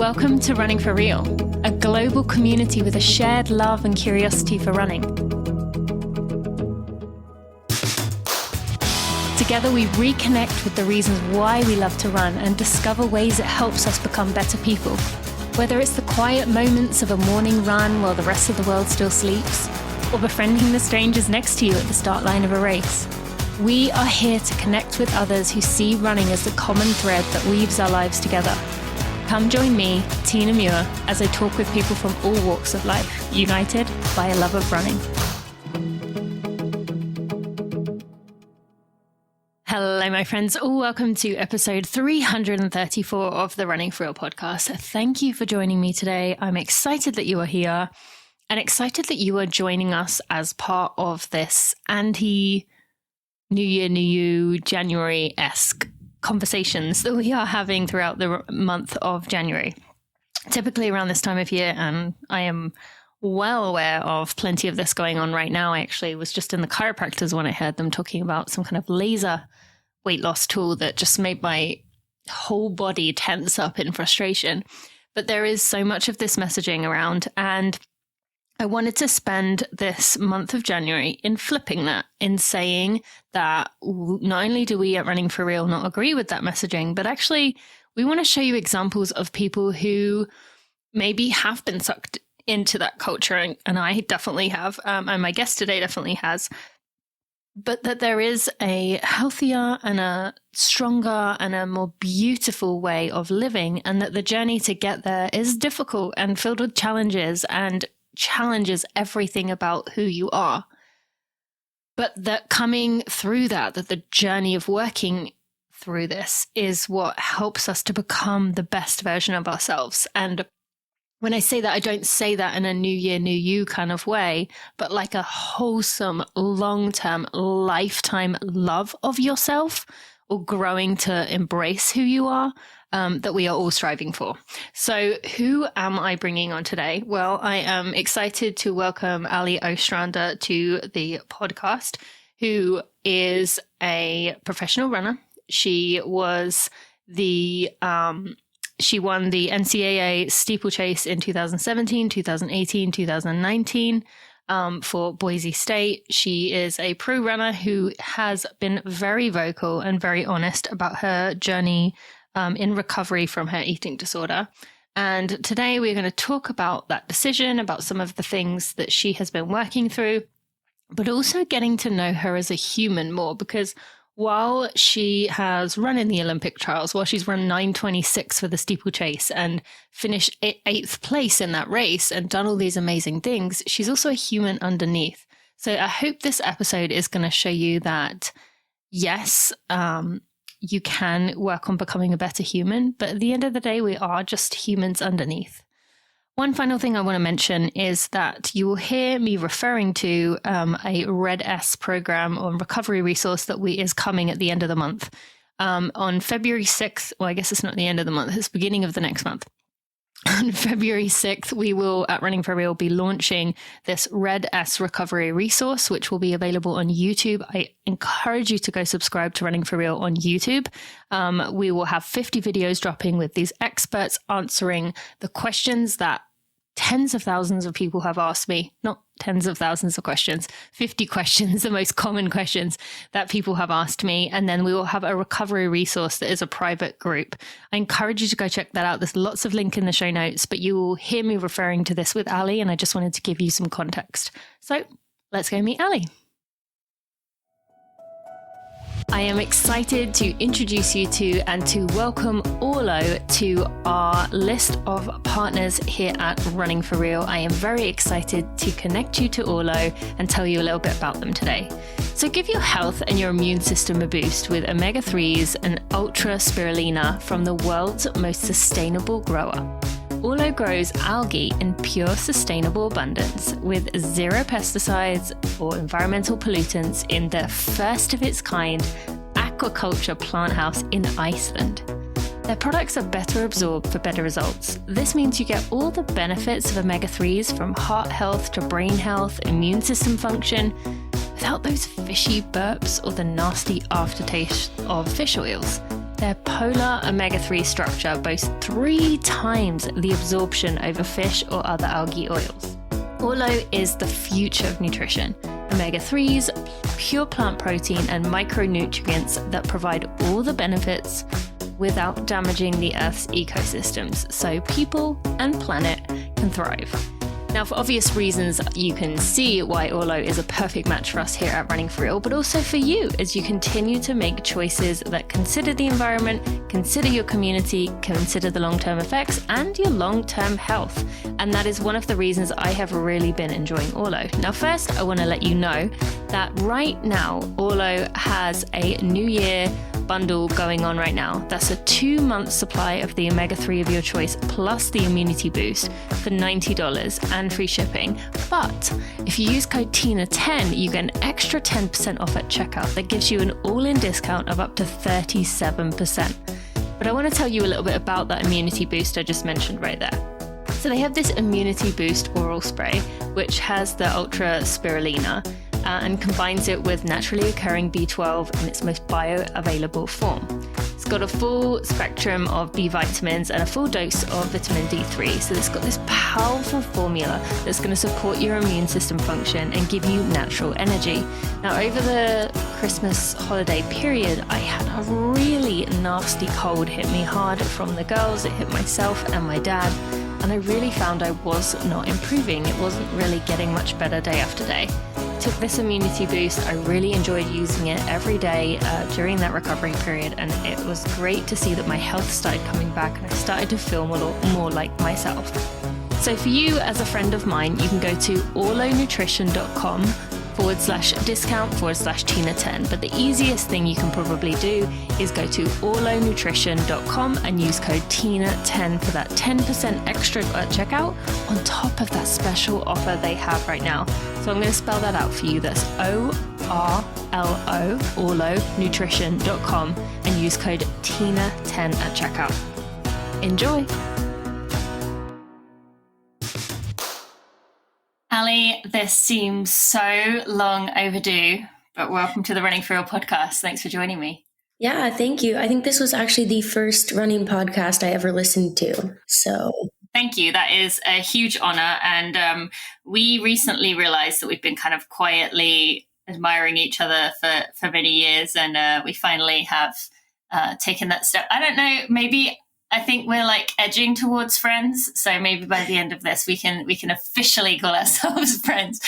Welcome to Running for Real, a global community with a shared love and curiosity for running. Together we reconnect with the reasons why we love to run and discover ways it helps us become better people. Whether it's the quiet moments of a morning run while the rest of the world still sleeps, or befriending the strangers next to you at the start line of a race. We are here to connect with others who see running as the common thread that weaves our lives together. Come join me, Tina Muir, as I talk with people from all walks of life, united by a love of running. Hello, my friends. Welcome to episode 334 of the Running for Real podcast. Thank you for joining me today. I'm excited that you are here and excited that you are joining us as part of this anti-New Year, New You, January-esque conversations that we are having throughout the month of January. Typically around this time of year, and I am well aware of plenty of this going on right now. I actually was just in the chiropractors when I heard them talking about some kind of laser weight loss tool that just made my whole body tense up in frustration. But there is so much of this messaging around, and I wanted to spend this month of January in flipping that, in saying that not only do we at Running for Real not agree with that messaging, but actually we want to show you examples of people who maybe have been sucked into that culture, and I definitely have, and my guest today definitely has, but that there is a healthier and a stronger and a more beautiful way of living, and that the journey to get there is difficult and filled with challenges and challenges everything about who you are. But that coming through that the journey of working through this is what helps us to become the best version of ourselves. And when I say that, I don't say that in a new year, new you kind of way, but like a wholesome, long-term, lifetime love of yourself, or growing to embrace who you are, that we are all striving for. So who am I bringing on today? Well, I am excited to welcome Allie Ostrander to the podcast, who is a professional runner. She was she won the NCAA steeplechase in 2017, 2018, 2019 for Boise State. She is a pro runner who has been very vocal and very honest about her journey in recovery from her eating disorder. And today we're going to talk about that decision, about some of the things that she has been working through, but also getting to know her as a human more, because while she has run in the Olympic trials, while she's run 9:26 for the steeplechase and finished 8th place in that race and done all these amazing things, she's also a human underneath. So I hope this episode is going to show you that, yes, you can work on becoming a better human, but at the end of the day, we are just humans underneath. One final thing I want to mention is that you will hear me referring to a Red S program or recovery resource that is coming at the end of the month. On February 6th, well, I guess it's not the end of the month, it's the beginning of the next month. On February 6th, we will, at Running for Real, be launching this Red S recovery resource, which will be available on YouTube. I encourage you to go subscribe to Running for Real on YouTube. We will have 50 videos dropping with these experts answering the questions that tens of thousands of people have asked me, not tens of thousands of questions, 50 questions, the most common questions that people have asked me. And then we will have a recovery resource that is a private group. I encourage you to go check that out. There's lots of link in the show notes, but you will hear me referring to this with Allie, and I just wanted to give you some context. So let's go meet Allie. I am excited to introduce you to and to welcome Örlö to our list of partners here at Running for Real. I am very excited to connect you to Örlö and tell you a little bit about them today. So give your health and your immune system a boost with omega-3s and ultra spirulina from the world's most sustainable grower. Örlö grows algae in pure sustainable abundance with zero pesticides or environmental pollutants in their first of its kind aquaculture plant house in Iceland. Their products are better absorbed for better results. This means you get all the benefits of omega-3s from heart health to brain health, immune system function, without those fishy burps or the nasty aftertaste of fish oils. Their polar omega-3 structure boasts 3 times the absorption over fish or other algae oils. Örlö is the future of nutrition. Omega-3s, pure plant protein, and micronutrients that provide all the benefits without damaging the Earth's ecosystems, so people and planet can thrive. Now, for obvious reasons, you can see why Örlö is a perfect match for us here at Running for Real, but also for you as you continue to make choices that consider the environment, consider your community, consider the long-term effects, and your long-term health. And that is one of the reasons I have really been enjoying Örlö. Now, first, I want to let you know that right now, Örlö has a New Year bundle going on right now. That's a 2-month supply of the omega-3 of your choice plus the immunity boost for $90 and free shipping. But if you use code TINA10, you get an extra 10% off at checkout that gives you an all-in discount of up to 37%. But I want to tell you a little bit about that immunity boost I just mentioned right there. So they have this immunity boost oral spray, which has the ultra spirulina, and combines it with naturally occurring B12 in its most bioavailable form. It's got a full spectrum of B vitamins and a full dose of vitamin D3. So it's got this powerful formula that's going to support your immune system function and give you natural energy. Now, over the Christmas holiday period, I had a really nasty cold hit me hard from the girls. It hit myself and my dad. And I really found I was not improving. It wasn't really getting much better day after day. Took this immunity boost. I really enjoyed using it every day during that recovery period, and it was great to see that my health started coming back and I started to feel more like myself. So for you as a friend of mine, you can go to orlonutrition.com/discount/TINA10. But the easiest thing you can probably do is go to orlonutrition.com and use code TINA10 for that 10% extra at checkout on top of that special offer they have right now. So I'm going to spell that out for you. That's ORLO, orlonutrition.com, and use code TINA10 at checkout. Enjoy! Allie, this seems so long overdue, but welcome to the Running for Real podcast. Thanks for joining me. Yeah, thank you. I think this was actually the first running podcast I ever listened to. So thank you. That is a huge honor. And we recently realized that we've been kind of quietly admiring each other for many years. And we finally have taken that step. I don't know, maybe I think we're like edging towards friends. So maybe by the end of this, we can officially call ourselves friends.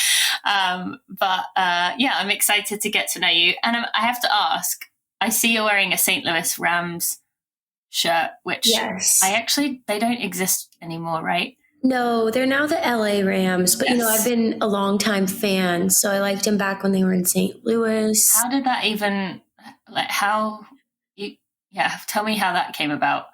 But I'm excited to get to know you. And I have to ask, I see you're wearing a St. Louis Rams shirt, which yes. They don't exist anymore, right? No, they're now the LA Rams. But, yes. I've been a longtime fan. So I liked them back when they were in St. Louis. How did that even, tell me how that came about.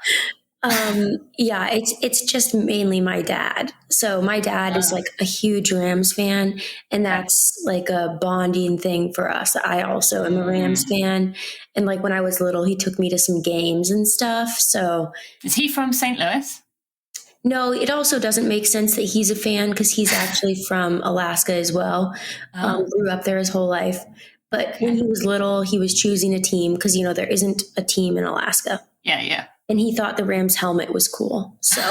It's just mainly my dad. So my dad is like a huge Rams fan, and that's like a bonding thing for us. I also am a Rams fan. And like when I was little, he took me to some games and stuff. So is he from St. Louis? No, it also doesn't make sense that he's a fan because he's actually from Alaska as well. Grew up there his whole life. But when he was little, he was choosing a team because, there isn't a team in Alaska. Yeah. And he thought the Rams helmet was cool. So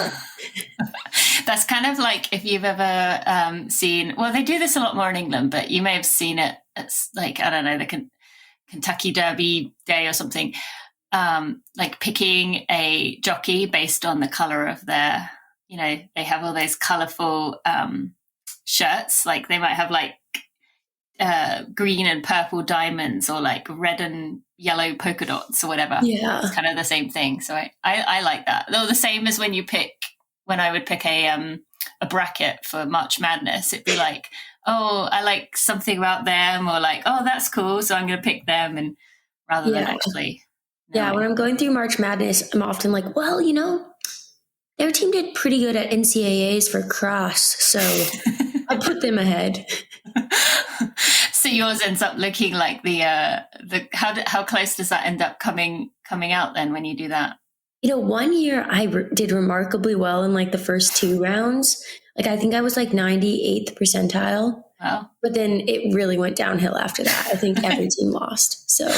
that's kind of like if you've ever seen, well, they do this a lot more in England, but you may have seen it. It's like, I don't know, the Kentucky Derby Day or something, like picking a jockey based on the color of their, they have all those colorful shirts. Like they might have like green and purple diamonds or like red and yellow polka dots or whatever. Yeah. It's kind of the same thing. So I like that. Though the same as when I would pick a bracket for March Madness, it'd be like, oh, I like something about them, or like, oh, that's cool, so I'm going to pick them, and rather than actually. Yeah, when I'm going through March Madness, I'm often like, well, their team did pretty good at NCAAs for cross, so I put them ahead. So yours ends up looking like the how close does that end up coming out then when you do that? 1 year I did remarkably well in like the first 2 rounds. Like I think I was like 98th percentile. Wow. But then it really went downhill after that. I think every team lost. So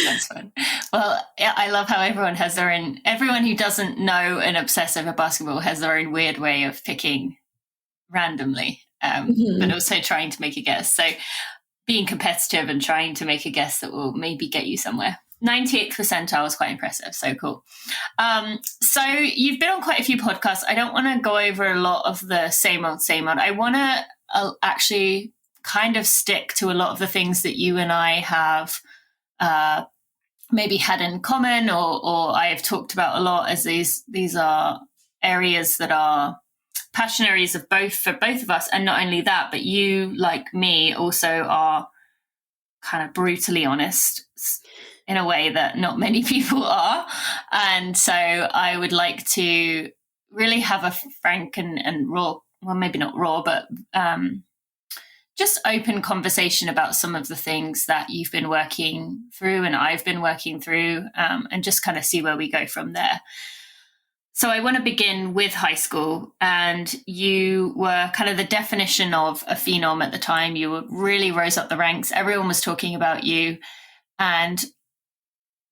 That's fun. Well, I love how everyone who doesn't know and obsess over basketball has their own weird way of picking randomly, but also trying to make a guess. So being competitive and trying to make a guess that will maybe get you somewhere. 98th percentile was quite impressive. So cool. So you've been on quite a few podcasts. I don't want to go over a lot of the same old. I want to actually kind of stick to a lot of the things that you and I have maybe had in common, or I have talked about a lot, as these are areas that are passion areas for both of us. And not only that, but you, like me, also are kind of brutally honest in a way that not many people are. And so I would like to really have a frank and raw, well, maybe not raw, but just open conversation about some of the things that you've been working through and I've been working through, and just kind of see where we go from there. So I want to begin with high school, and you were kind of the definition of a phenom at the time. You really rose up the ranks. Everyone was talking about you, and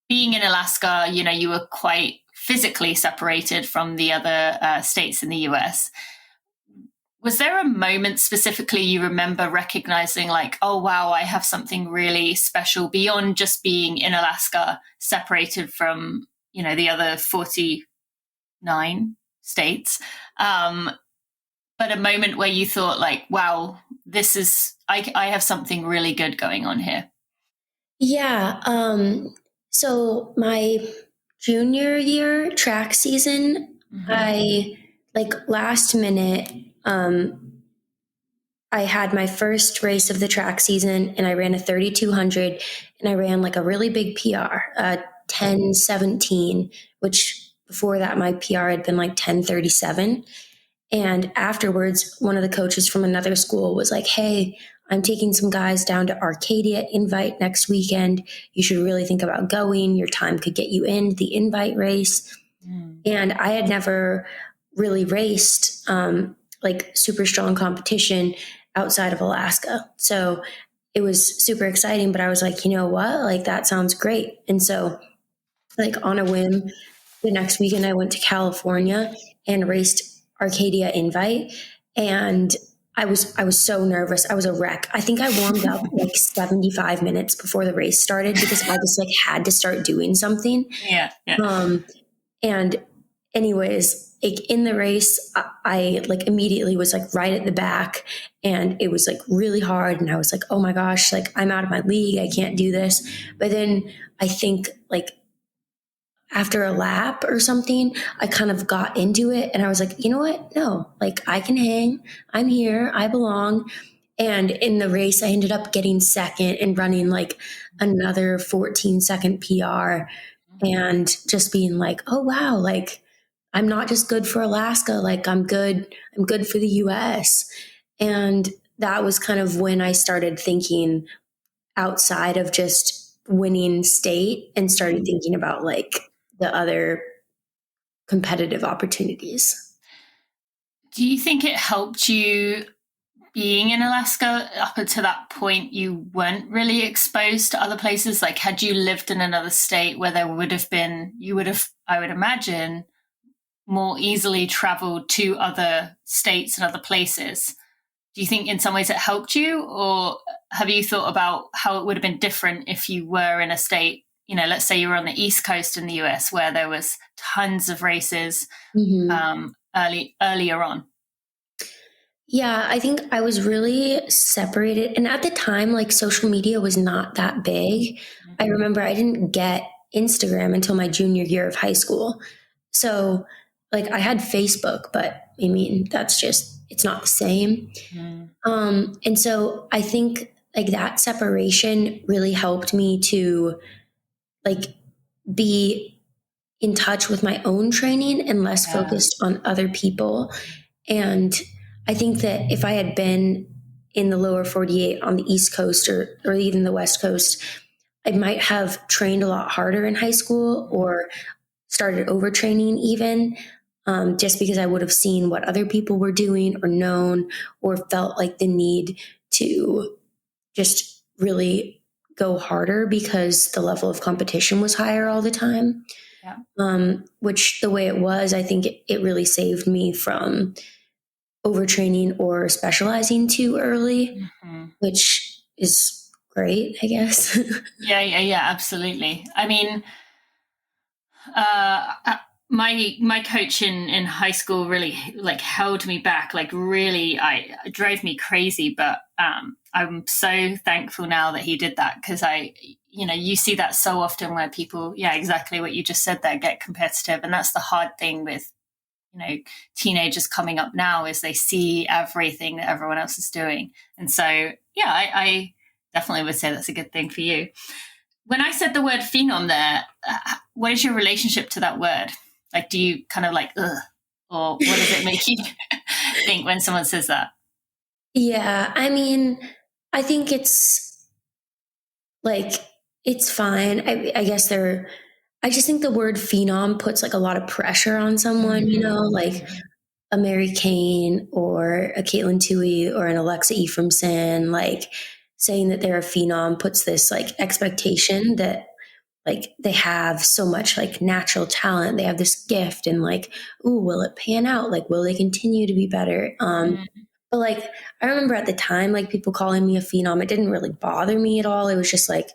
being in Alaska, you were quite physically separated from the other states in the US. Was there a moment specifically you remember recognizing, like, oh, wow, I have something really special beyond just being in Alaska, separated from, the other 49 states? But a moment where you thought, like, wow, I have something really good going on here. Yeah. So my junior year track season, I last minute, I had my first race of the track season, and I ran a 3,200, and I ran like a really big PR, 10:17, which before that my PR had been like 10:37. And afterwards, one of the coaches from another school was like, hey, I'm taking some guys down to Arcadia Invite next weekend. You should really think about going. Your time could get you in the invite race. And I had never really raced super strong competition outside of Alaska. So it was super exciting, but I was like, you know what? Like, that sounds great. And so, on a whim, the next weekend I went to California and raced Arcadia Invite, and I was so nervous. I was a wreck. I think I warmed up 75 minutes before the race started because I just had to start doing something. Yeah. And anyways, in the race, I immediately was right at the back, and it was really hard. And I was like, oh my gosh, I'm out of my league. I can't do this. But then I think after a lap or something, I kind of got into it, and I was like, you know what? No, I can hang. I'm here. I belong. And in the race, I ended up getting second and running another 14-second PR, and just being like, oh wow, I'm not just good for Alaska. I'm good for the US. And that was kind of when I started thinking outside of just winning state and started thinking about the other competitive opportunities. Do you think it helped you being in Alaska? Up until that point, you weren't really exposed to other places. Had you lived in another state where there would have been, I would imagine, more easily traveled to other states and other places. Do you think in some ways it helped you, or have you thought about how it would have been different if you were in a state, let's say you were on the East Coast in the US where there was tons of races earlier on? Yeah, I think I was really separated. And at the time, social media was not that big. I remember I didn't get Instagram until my junior year of high school. So I had Facebook, but I mean, it's not the same. And so I think that separation really helped me to be in touch with my own training and less focused on other people. And I think that if I had been in the lower 48 on the East Coast or even the West Coast, I might have trained a lot harder in high school or started overtraining even, just because I would have seen what other people were doing or known or felt the need to just really go harder because the level of competition was higher all the time. Yeah. Which the way it was, I think it really saved me from overtraining or specializing too early, which is great, I guess. Yeah, absolutely. I mean, my coach in high school really like held me back, like really it drove me crazy, but I'm so thankful now that he did that, because you see that so often where people, yeah, exactly what you just said there, get competitive. And that's the hard thing with teenagers coming up now, is they see everything that everyone else is doing. And so yeah, I definitely would say that's a good thing for you. When I said the word phenom there, what is your relationship to that word? Like, do you kind of like, ugh, or what does it make you think when someone says that? Yeah, I mean, I think it's like, it's fine. I guess I just think the word phenom puts like a lot of pressure on someone, like a Mary Kane or a Caitlin Tui or an Alexa Ephraimson, like saying that they're a phenom puts this like expectation that like they have so much like natural talent, they have this gift, and like, ooh, will it pan out? Like, will they continue to be better? But like, I remember at the time, like people calling me a phenom, it didn't really bother me at all. It was just like,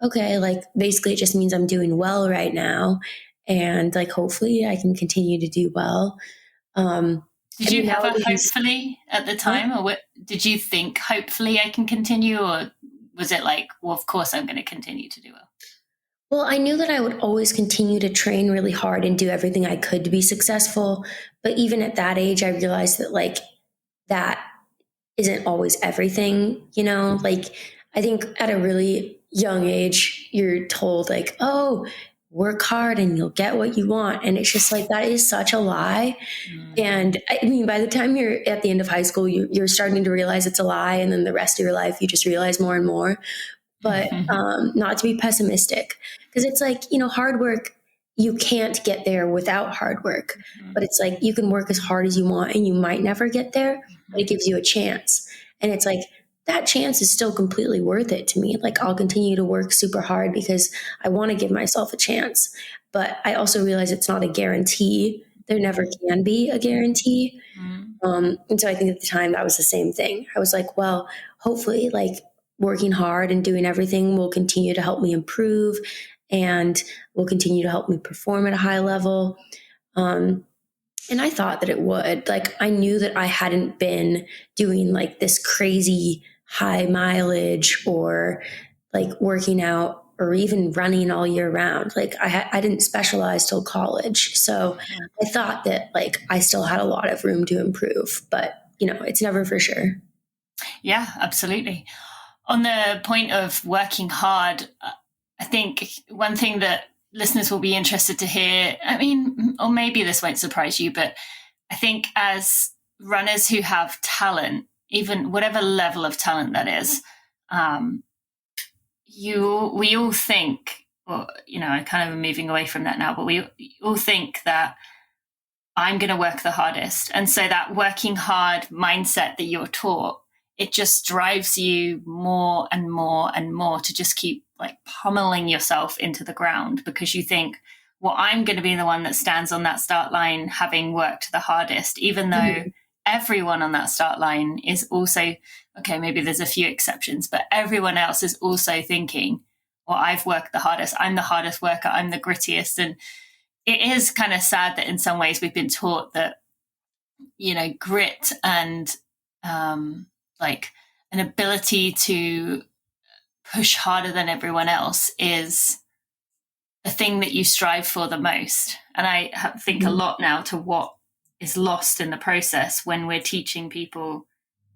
okay, like basically it just means I'm doing well right now. And like, hopefully I can continue to do well. Did I you mean, have a nowadays, hopefully at the huh? time, or what did you think? Hopefully, I can continue, or was it like, well, of course, I'm going to continue to do well? Well, I knew that I would always continue to train really hard and do everything I could to be successful. But even at that age, I realized that like that isn't always everything, Like, I think at a really young age, you're told, like, oh, work hard and you'll get what you want. And it's just like, that is such a lie. And I mean, by the time you're at the end of high school, you're starting to realize it's a lie. And then the rest of your life, you just realize more and more. But not to be pessimistic, because it's like, hard work, you can't get there without hard work. But it's like, you can work as hard as you want and you might never get there, but it gives you a chance. And it's like, that chance is still completely worth it to me. Like, I'll continue to work super hard because I want to give myself a chance. But I also realize it's not a guarantee. There never can be a guarantee. And so I think at the time that was the same thing. I was like, well, hopefully, like working hard and doing everything will continue to help me improve and will continue to help me perform at a high level. And I thought that it would. Like, I knew that I hadn't been doing like this crazy high mileage or like working out or even running all year round. Like, I didn't specialize till college. So I thought that like I still had a lot of room to improve, but it's never for sure. Yeah, absolutely. On the point of working hard, I think one thing that listeners will be interested to hear, I mean, or maybe this won't surprise you, but I think as runners who have talent, even whatever level of talent that is, we all think, or I kind of am moving away from that now, but we all think that I'm going to work the hardest. And so that working hard mindset that you're taught, it just drives you more and more and more to just keep like pummeling yourself into the ground, because you think, well, I'm going to be the one that stands on that start line having worked the hardest, even though everyone on that start line is also, okay, maybe there's a few exceptions, but everyone else is also thinking, well, I've worked the hardest. I'm the hardest worker. I'm the grittiest. And it is kind of sad that in some ways we've been taught that, grit and like an ability to push harder than everyone else is the thing that you strive for the most. And I think a lot now to what is lost in the process when we're teaching people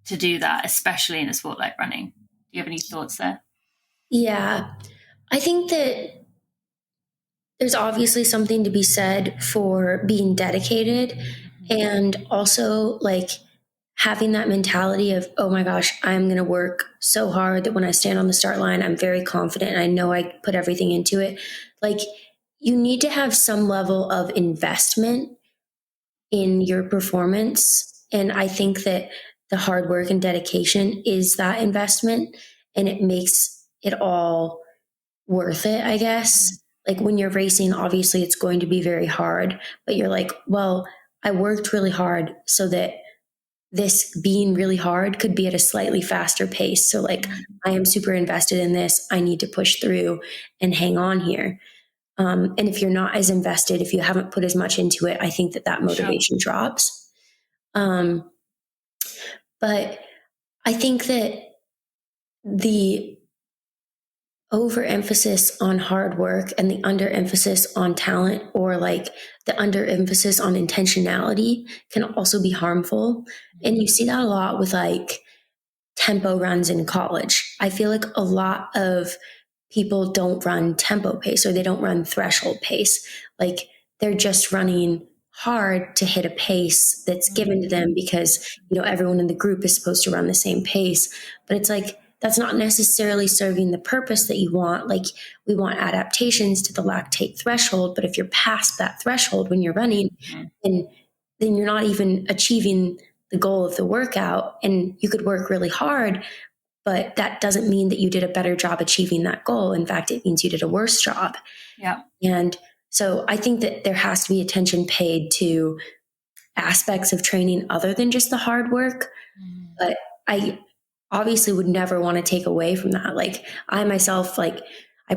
to do that, especially in a sport like running. Do you have any thoughts there? Yeah, I think that there's obviously something to be said for being dedicated and also like having that mentality of, oh my gosh, I'm going to work so hard that when I stand on the start line, I'm very confident and I know I put everything into it. Like, you need to have some level of investment in your performance. And I think that the hard work and dedication is that investment, and it makes it all worth it, I guess. Like when you're racing, obviously it's going to be very hard, but you're like, well, I worked really hard so that this being really hard could be at a slightly faster pace. So like, I am super invested in this. I need to push through and hang on here. And if you're not as invested, if you haven't put as much into it, I think that motivation drops. But I think that the overemphasis on hard work and the underemphasis on talent, or like the underemphasis on intentionality, can also be harmful. And you see that a lot with like tempo runs in college. I feel like a lot of people don't run tempo pace, or they don't run threshold pace. Like they're just running hard to hit a pace that's given to them because, everyone in the group is supposed to run the same pace. But it's like, that's not necessarily serving the purpose that you want. Like we want adaptations to the lactate threshold, but if you're past that threshold when you're running, then you're not even achieving the goal of the workout. And you could work really hard, but that doesn't mean that you did a better job achieving that goal. In fact, it means you did a worse job. Yeah. And so I think that there has to be attention paid to aspects of training other than just the hard work. But I obviously would never want to take away from that. Like I myself, I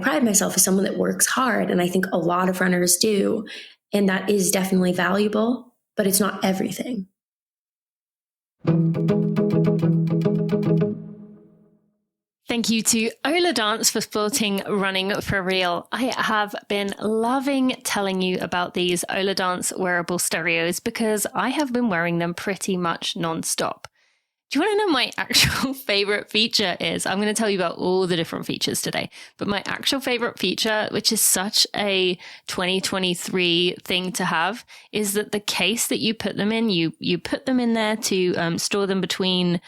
pride myself as someone that works hard, and I think a lot of runners do. And that is definitely valuable, but it's not everything. Thank you to Örlö for sporting Running for Real. I have been loving telling you about these Örlö wearable stereos because I have been wearing them pretty much nonstop. Do you want to know my actual favorite feature is? I'm going to tell you about all the different features today, but my actual favorite feature, which is such a 2023 thing to have, is that the case that you put them in, you put them in there to store them between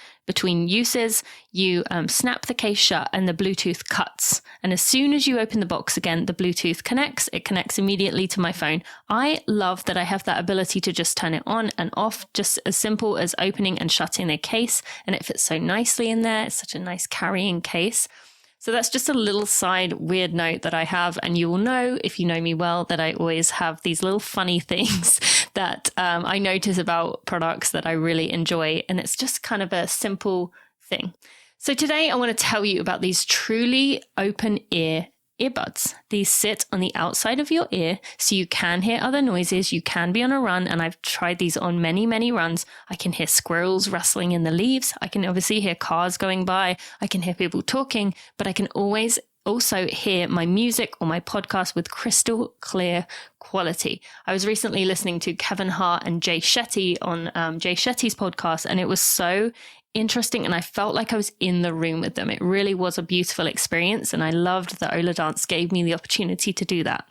uses. You snap the case shut and the Bluetooth cuts. And as soon as you open the box again, the Bluetooth connects. It connects immediately to my phone. I love that I have that ability to just turn it on and off, just as simple as opening and shutting the case. And it fits so nicely in there. It's such a nice carrying case. So that's just a little side weird note that I have. And you will know, if you know me well, that I always have these little funny things that I notice about products that I really enjoy. And it's just kind of a simple thing. So today I want to tell you about these truly open ear earbuds. These sit on the outside of your ear so you can hear other noises. You can be on a run, and I've tried these on many, many runs. I can hear squirrels rustling in the leaves. I can obviously hear cars going by. I can hear people talking, but I can always also hear my music or my podcast with crystal clear quality. I was recently listening to Kevin Hart and Jay Shetty on Jay Shetty's podcast, and it was so interesting, and I felt like I was in the room with them. It really was a beautiful experience, and I loved that Örlö gave me the opportunity to do that.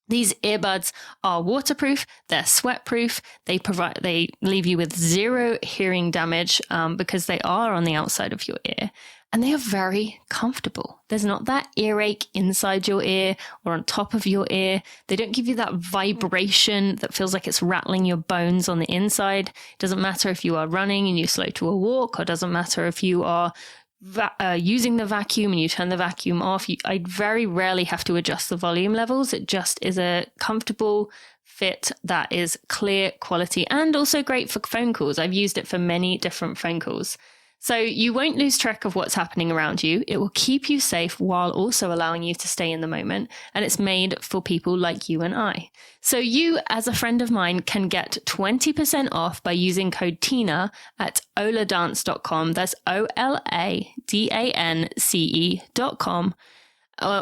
These earbuds are waterproof, they're sweat-proof, they leave you with zero hearing damage because they are on the outside of your ear, and they are very comfortable. There's not that earache inside your ear or on top of your ear. They don't give you that vibration that feels like it's rattling your bones on the inside. It doesn't matter if you are running and you slow to a walk, or it doesn't matter if you are using the vacuum and you turn the vacuum off. I very rarely have to adjust the volume levels. It just is a comfortable fit that is clear quality and also great for phone calls. I've used it for many different phone calls. So you won't lose track of what's happening around you. It will keep you safe while also allowing you to stay in the moment. And it's made for people like you and I. So you, as a friend of mine, can get 20% off by using code TINA at örladance.com. That's OLADANCE.com.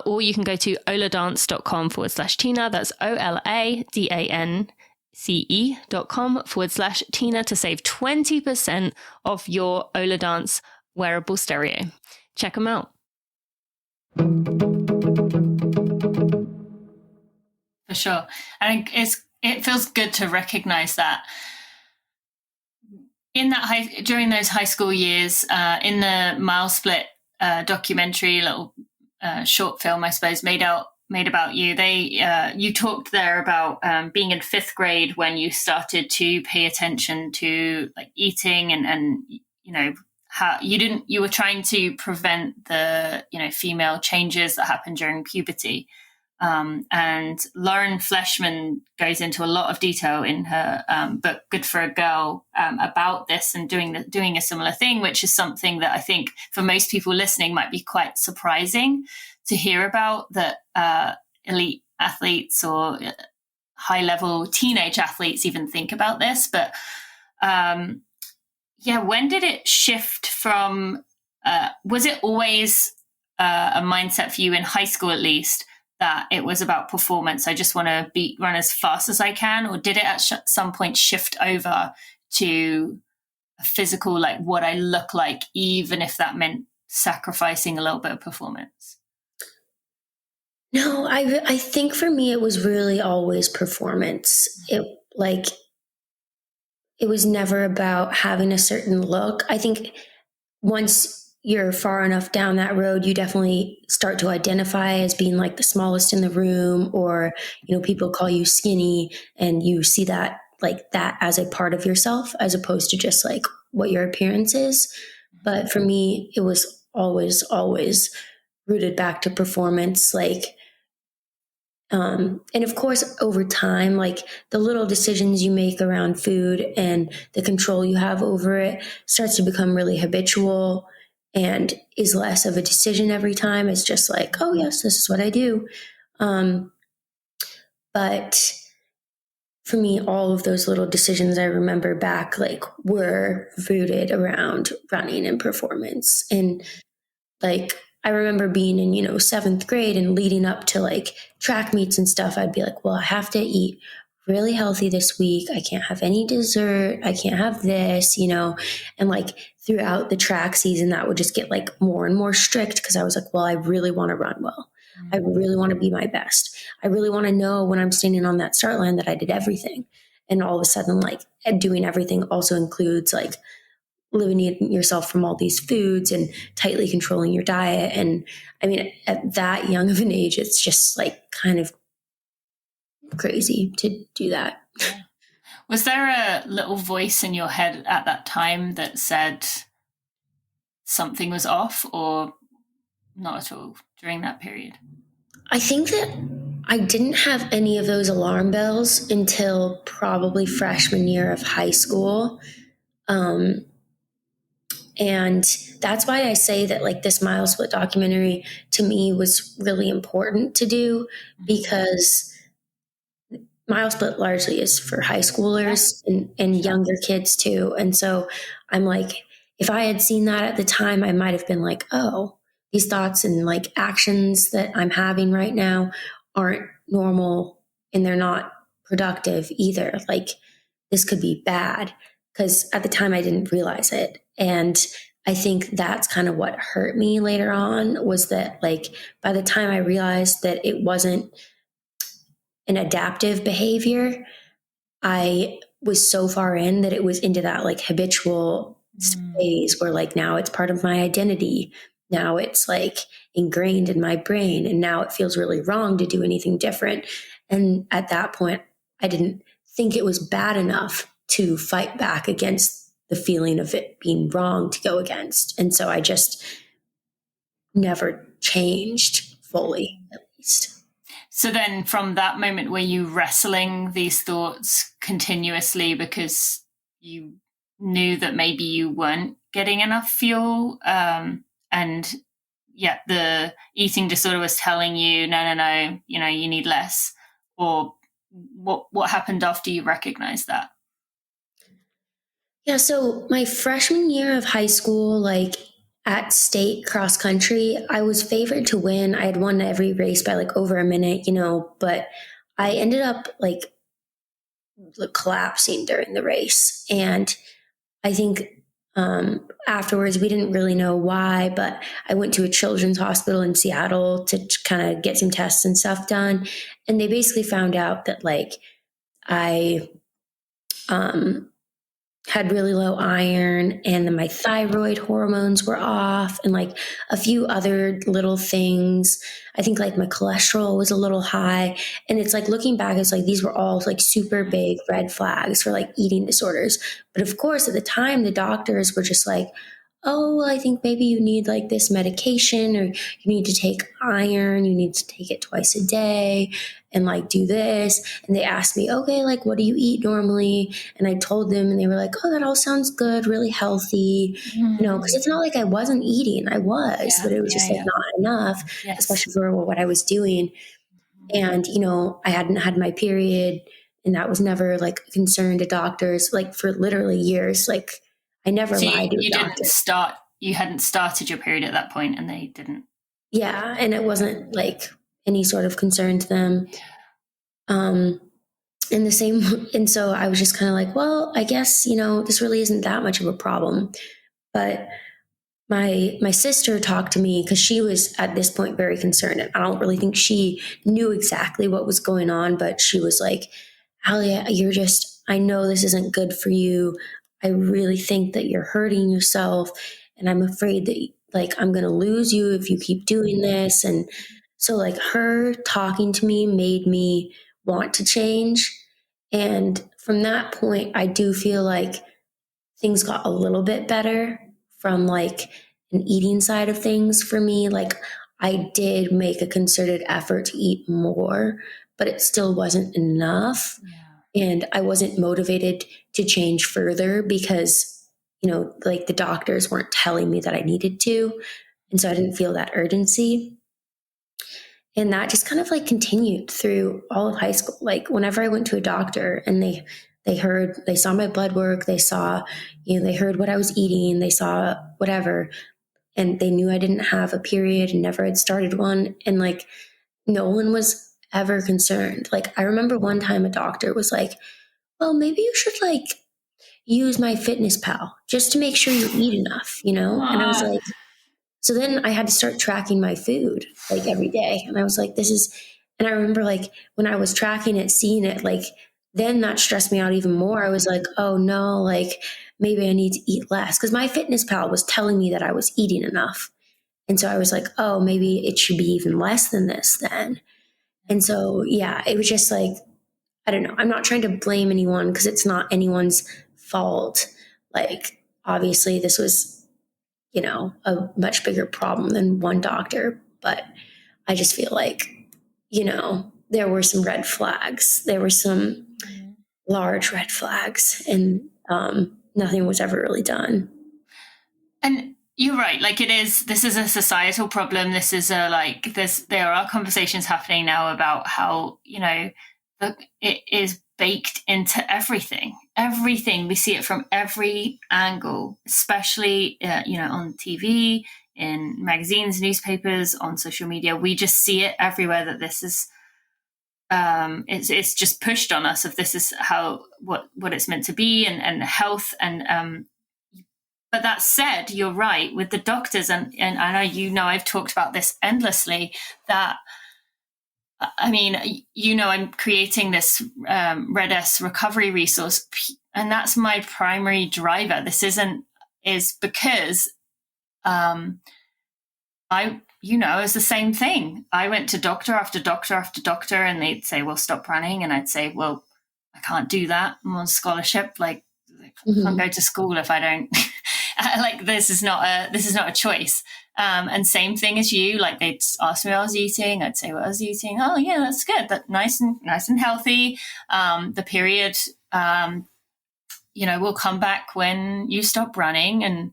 Or you can go to örladance.com/TINA. That's OLADANCE.com/TINA to save 20% off your Örlö wearable stereo. Check them out. For sure. I think it feels good to recognize that during those high school years, in the Mile Split documentary, little short film, I suppose, made about you. You talked there about being in 5th grade when you started to pay attention to like eating and how you were trying to prevent the, female changes that happen during puberty. And Lauren Fleshman goes into a lot of detail in her book, Good for a Girl, about this and doing a similar thing, which is something that I think for most people listening might be quite surprising to hear about, that elite athletes or high-level teenage athletes even think about this. But when did it shift from, was it always a mindset for you in high school at least, that it was about performance? I just want to run as fast as I can. Or did it at some point shift over to a physical, like what I look like, even if that meant sacrificing a little bit of performance? No, I think for me, it was really always performance. It was never about having a certain look. I think once you're far enough down that road, you definitely start to identify as being like the smallest in the room, or, people call you skinny, and you see that like that as a part of yourself, as opposed to just like what your appearance is. But for me, it was always, always rooted back to performance. And of course, over time, like the little decisions you make around food and the control you have over it starts to become really habitual and is less of a decision every time. It's just like, oh yes, this is what I do. But for me, all of those little decisions I remember back, like, were rooted around running and performance. And like, I remember being in, 7th grade and leading up to like track meets and stuff. I'd be like, well, I have to eat really healthy this week. I can't have any dessert. I can't have this, and like throughout the track season, that would just get like more and more strict, because I was like, well, I really want to run well. I really want to be my best. I really want to know when I'm standing on that start line that I did everything. And all of a sudden, like, doing everything also includes like limiting yourself from all these foods and tightly controlling your diet. And I mean, at that young of an age, it's just like kind of crazy to do that. Yeah. Was there a little voice in your head at that time that said something was off, or not at all during that period? I think that I didn't have any of those alarm bells until probably freshman year of high school. And that's why I say that like this mile split documentary to me was really important to do, because mile split largely is for high schoolers and younger kids too. And so I'm like, if I had seen that at the time, I might have been like, oh, these thoughts and like actions that I'm having right now aren't normal, and they're not productive either. Like, this could be bad, because at the time I didn't realize it. And I think that's kind of what hurt me later on, was that like by the time I realized that it wasn't an adaptive behavior, I was so far in that it was into that like habitual space where like now it's part of my identity. Now it's like ingrained in my brain, and now it feels really wrong to do anything different. And at that point, I didn't think it was bad enough to fight back against the feeling of it being wrong to go against. And so I just never changed fully, at least. So then from that moment, were you wrestling these thoughts continuously because you knew that maybe you weren't getting enough fuel? And yet the eating disorder was telling you, no, you need less? Or what happened after you recognized that? Yeah, so my freshman year of high school, like at state cross country, I was favored to win. I had won every race by like over a minute, but I ended up like collapsing during the race. And I think afterwards, we didn't really know why, but I went to a children's hospital in Seattle to kind of get some tests and stuff done. And they basically found out that like I had really low iron, and then my thyroid hormones were off, and like a few other little things. I think like my cholesterol was a little high. And it's like, looking back, it's like these were all like super big red flags for like eating disorders. But of course, at the time, the doctors were just like, oh, well, I think maybe you need like this medication, or you need to take iron, you need to take it twice a day and like do this. And they asked me, okay, like what do you eat normally? And I told them, and they were like, oh, that all sounds good, really healthy, because it's not like I wasn't eating. I was, Yeah, but it was just like yeah. not enough, Yes. especially for what I was doing. And, I hadn't had my period, and that was never like a concern to doctors, like for literally years. Like I never So lied to a you doctor. you hadn't started your period at that point, and they didn't. Yeah. And it wasn't like any sort of concern to them. And the same, and so I was just kind of like, well, I guess, this really isn't that much of a problem. But my sister talked to me because she was at this point very concerned. And I don't really think she knew exactly what was going on, but she was like, Allie, I know this isn't good for you. I really think that you're hurting yourself. And I'm afraid that like I'm going to lose you if you keep doing this. And so like her talking to me made me want to change. And from that point, I do feel like things got a little bit better from like an eating side of things for me. Like I did make a concerted effort to eat more, but it still wasn't enough. Yeah. And I wasn't motivated to change further because, like the doctors weren't telling me that I needed to. And so I didn't feel that urgency. And that just kind of like continued through all of high school. Like whenever I went to a doctor and they saw my blood work, they saw, they heard what I was eating, they saw whatever, and they knew I didn't have a period and never had started one. And like, no one was ever concerned. Like, I remember one time a doctor was like, well, maybe you should like use my fitness pal just to make sure you eat enough, And I was like, so then I had to start tracking my food like every day. And I was like, and I remember like when I was tracking it, seeing it, like then that stressed me out even more. I was like, oh no, like maybe I need to eat less because my fitness pal was telling me that I was eating enough. And so I was like, oh, maybe it should be even less than this then. And so, yeah, it was just like, I don't know. I'm not trying to blame anyone because it's not anyone's fault. Like, obviously, this was a much bigger problem than one doctor. But I just feel like, there were some red flags. There were some large red flags, and nothing was ever really done. And you're right. Like this is a societal problem. This is there are conversations happening now about how, it is baked into everything. Everything. We see it from every angle, especially, on TV, in magazines, newspapers, on social media. We just see it everywhere that this is, it's just pushed on us if this is what it's meant to be, and health. And, but that said, you're right with the doctors. And I know, I've talked about this endlessly, that, I mean, I'm creating this Red S recovery resource, and that's my primary driver. This is because it's the same thing. I went to doctor after doctor after doctor, and they'd say, well, stop running. And I'd say, well, I can't do that. I'm on scholarship. Like, I can't go to school if I don't. Like, this is not a choice. And same thing as you, like they'd ask me what I was eating. I'd say what I was eating. Oh yeah, that's good. That's nice and healthy. The period, will come back when you stop running. And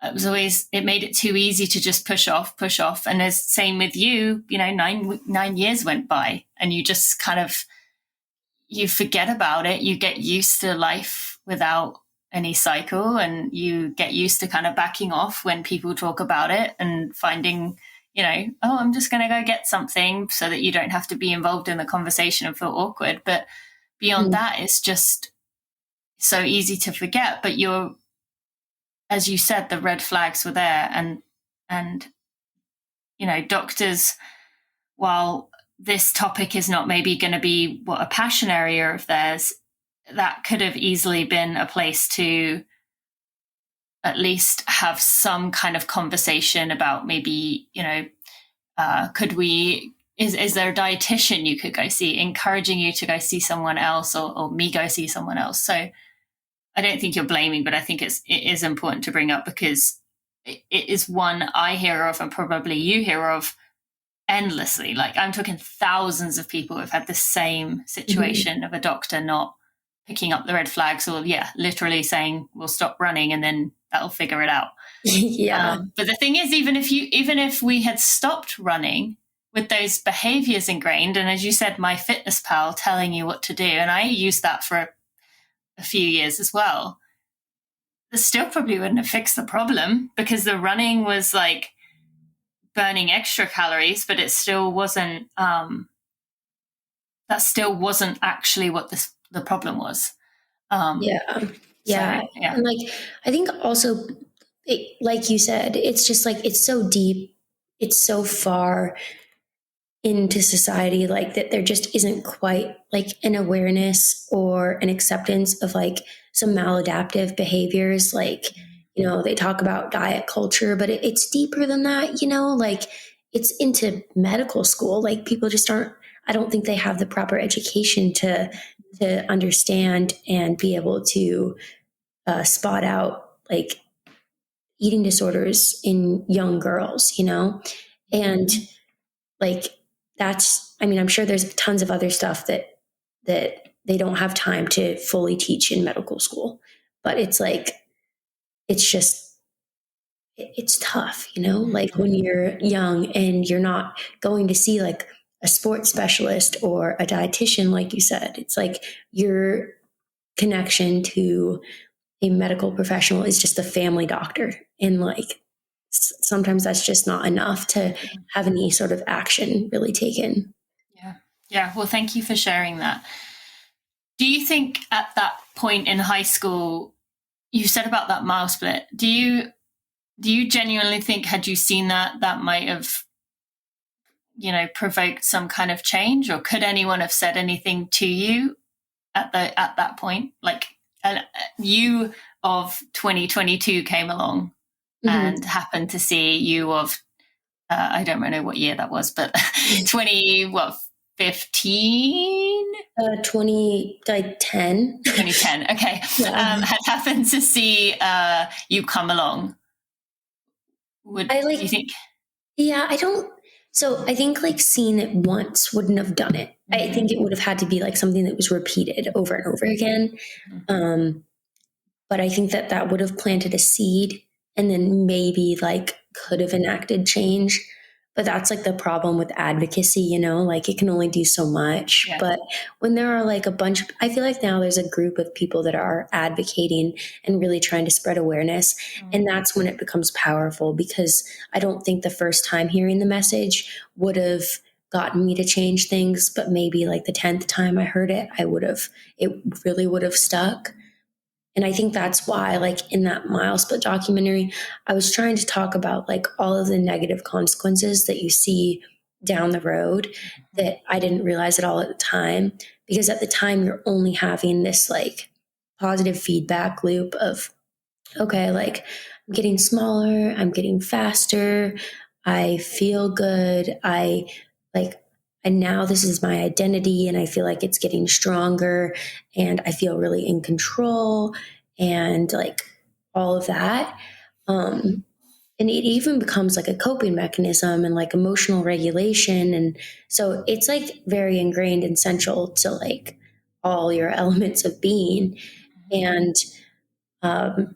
it made it too easy to just push off. And as same with you, 9 years went by, and you just kind of, you forget about it. You get used to life without any cycle, and you get used to kind of backing off when people talk about it, and finding, oh, I'm just going to go get something so that you don't have to be involved in the conversation and feel awkward. But beyond that, it's just so easy to forget. But as you said, the red flags were there, and doctors, while this topic is not maybe going to be a passion area of theirs, that could have easily been a place to at least have some kind of conversation about maybe, is there a dietitian you could go see, encouraging you to go see someone else, or me go see someone else. So I don't think you're blaming, but I think it is important to bring up, because it is one I hear of, and probably you hear of endlessly. Like, I'm talking thousands of people have had the same situation of a doctor not picking up the red flags, or literally saying, we'll stop running and then that'll figure it out. Yeah. But the thing is, even if we had stopped running with those behaviors ingrained, and as you said, my fitness pal telling you what to do, and I used that for a few years as well, it still probably wouldn't have fixed the problem, because the running was like burning extra calories, but it still wasn't, that still wasn't actually what the problem was. Yeah. So, yeah. And like, I think also, like you said, it's just like, it's so deep, it's so far into society, like that there just isn't quite like an awareness or an acceptance of like some maladaptive behaviors. Like, they talk about diet culture, but it's deeper than that, like it's into medical school. Like, people just I don't think they have the proper education to understand and be able to spot out like eating disorders in young girls, and like, I'm sure there's tons of other stuff that they don't have time to fully teach in medical school, but it's like, it's just, it's tough, like when you're young and you're not going to see like a sports specialist or a dietitian, like you said, it's like your connection to a medical professional is just a family doctor. And like, sometimes that's just not enough to have any sort of action really taken. Yeah. Well, thank you for sharing that. Do you think at that point in high school, you said about that mile split, do you genuinely think, had you seen that might have, provoked some kind of change? Or could anyone have said anything to you at that point? Like, you of 2022 came along and happened to see you of, I don't know what year that was, but 15? 2010. 2010. Okay. Yeah. Had happened to see you come along. Do you think? Yeah, so I think like seeing it once wouldn't have done it. I think it would have had to be like something that was repeated over and over again. But I think that would have planted a seed, and then maybe like could have enacted change. But that's like the problem with advocacy, like it can only do so much. Yeah. But when there are like I feel like now there's a group of people that are advocating and really trying to spread awareness. And that's when it becomes powerful, because I don't think the first time hearing the message would have gotten me to change things. But maybe like the 10th time I heard it, it really would have stuck. And I think that's why, like in that mile split documentary, I was trying to talk about like all of the negative consequences that you see down the road that I didn't realize at all at the time. Because at the time, you're only having this like positive feedback loop of, okay, like I'm getting smaller, I'm getting faster, I feel good, and now this is my identity, and I feel like it's getting stronger, and I feel really in control, and like all of that. And it even becomes like a coping mechanism and like emotional regulation. And so it's like very ingrained and central to like all your elements of being. And um,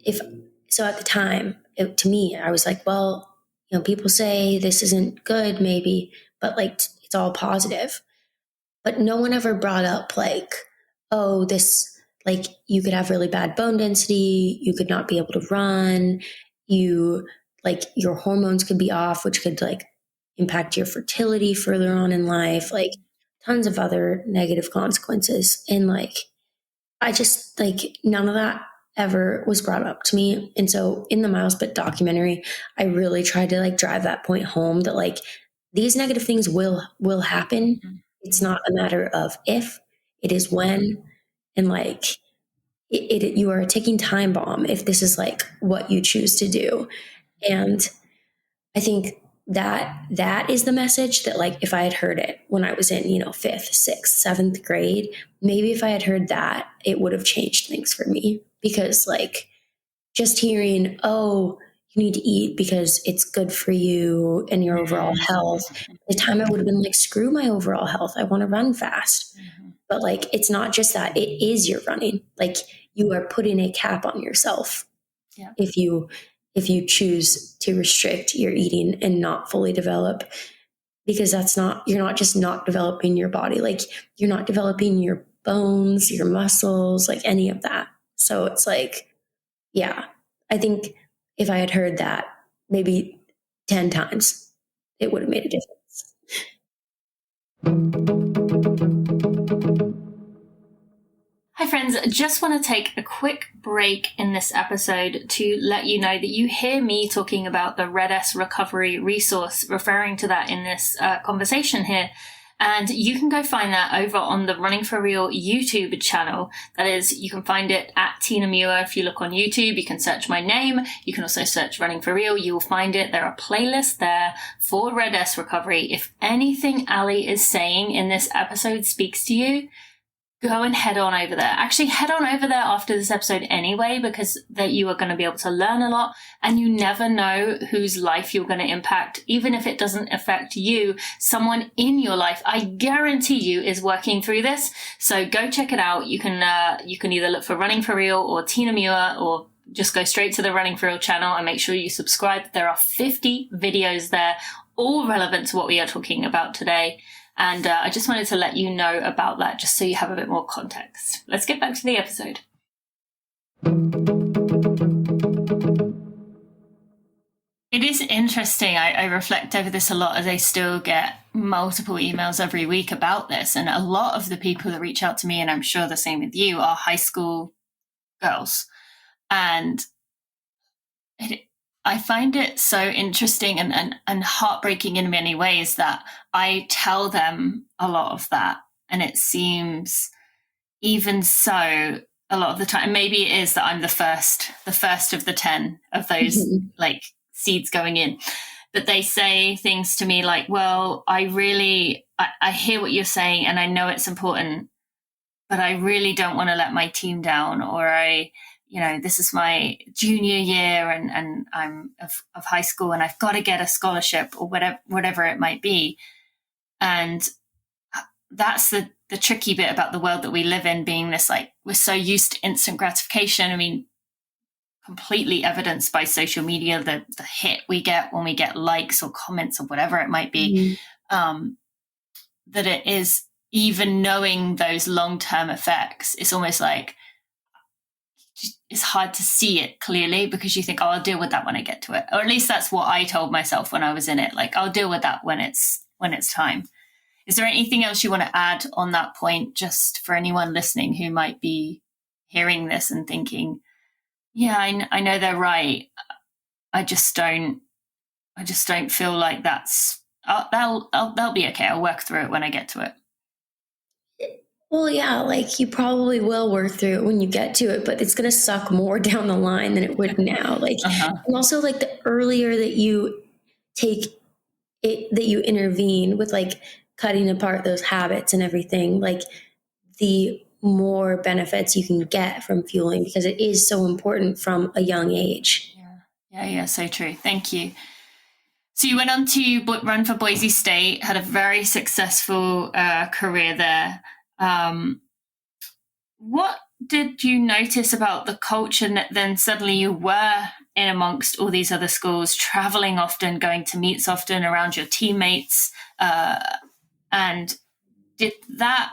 if so, at the time, to me, I was like, well, people say this isn't good, maybe, but like it's all positive. But no one ever brought up like, oh, this, like you could have really bad bone density, you could not be able to run, you like your hormones could be off, which could like impact your fertility further on in life, like tons of other negative consequences. And like, I just like none of that ever was brought up to me. And so in the Miles Bit documentary, I really tried to like drive that point home that like these negative things will happen. It's not a matter of if, it is when. And like you are a ticking time bomb if this is like what you choose to do. And I think that is the message that like if I had heard it when I was in, fifth, sixth, seventh grade, maybe if I had heard that, it would have changed things for me. Because like just hearing, oh, you need to eat because it's good for you and your overall health. By the time I would have been like, screw my overall health. I want to run fast. But like, it's not just that, it is your running. Like, you are putting a cap on yourself. Yeah. If you choose to restrict your eating and not fully develop, because you're not just not developing your body, like you're not developing your bones, your muscles, like any of that. So it's like, yeah, I think if I had heard that maybe 10 times, it would have made a difference. Hi friends, just want to take a quick break in this episode to let you know that you hear me talking about the Red S Recovery resource, referring to that in this conversation here. And you can go find that over on the Running for Real YouTube channel. That is, you can find it at Tina Muir. If you look on YouTube, you can search my name. You can also search Running for Real. You will find it. There are playlists there for Red S Recovery. If anything Allie is saying in this episode speaks to you, go and head on over there. Actually, head on over there after this episode anyway, because that you are going to be able to learn a lot, and you never know whose life you're going to impact. Even if it doesn't affect you, someone in your life, I guarantee you, is working through this. So go check it out. You can either look for Running for Real or Tina Muir, or just go straight to the Running for Real channel and make sure you subscribe. There are 50 videos there, all relevant to what we are talking about today. And I just wanted to let you know about that, just so you have a bit more context. Let's get back to the episode. It is interesting. I reflect over this a lot, as I still get multiple emails every week about this. And a lot of the people that reach out to me, and I'm sure the same with you, are high school girls. And I find it so interesting and heartbreaking in many ways that I tell them a lot of that. And it seems, even so, a lot of the time, maybe it is that I'm the first of the 10 of those like seeds going in. But they say things to me like, well, I hear what you're saying and I know it's important, but I really don't want to let my team down, or this is my junior year and I'm of high school and I've got to get a scholarship, or whatever it might be. And that's the tricky bit about the world that we live in, being this, like, we're so used to instant gratification. I mean, completely evidenced by social media, the hit we get when we get likes or comments or whatever it might be, that it is, even knowing those long-term effects, it's almost like, it's hard to see it clearly, because you think, oh, I'll deal with that when I get to it. Or at least that's what I told myself when I was in it. Like, I'll deal with that when it's time. Is there anything else you want to add on that point, just for anyone listening who might be hearing this and thinking, yeah, I know they're right. I just don't feel like they'll be okay. I'll work through it when I get to it. Well, yeah, like you probably will work through it when you get to it, but it's going to suck more down the line than it would now. Like, and also, like, the earlier that you take it, that you intervene with like cutting apart those habits and everything, like the more benefits you can get from fueling, because it is so important from a young age. Yeah. So true. Thank you. So you went on to run for Boise State, had a very successful career there. What did you notice about the culture that then suddenly you were in amongst all these other schools, traveling often, going to meets often, around your teammates? And did that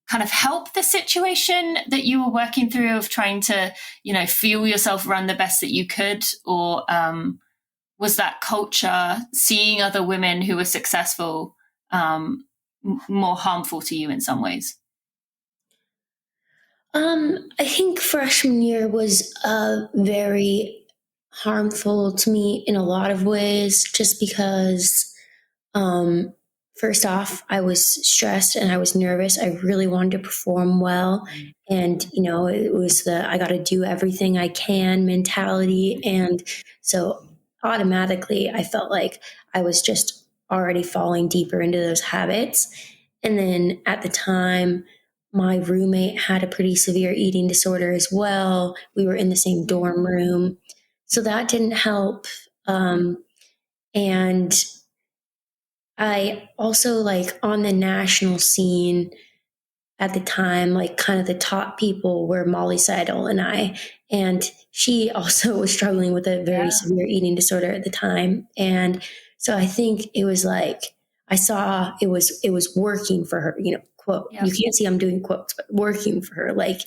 kind of help the situation that you were working through of trying to, fuel yourself, run the best that you could? Or was that culture, seeing other women who were successful, more harmful to you in some ways? I think freshman year was very harmful to me in a lot of ways, just because, first off, I was stressed and I was nervous. I really wanted to perform well. And, it was I got to do everything I can mentality. And so automatically I felt like I was just already falling deeper into those habits. And then at the time, my roommate had a pretty severe eating disorder as well. We were in the same dorm room. So that didn't help. And I also, like, on the national scene at the time, like, kind of the top people were Molly Seidel and I. And she also was struggling with a very severe eating disorder at the time. And so I think it was like, I saw it was working for her, quote, you can't see I'm doing quotes, but working for her. Like,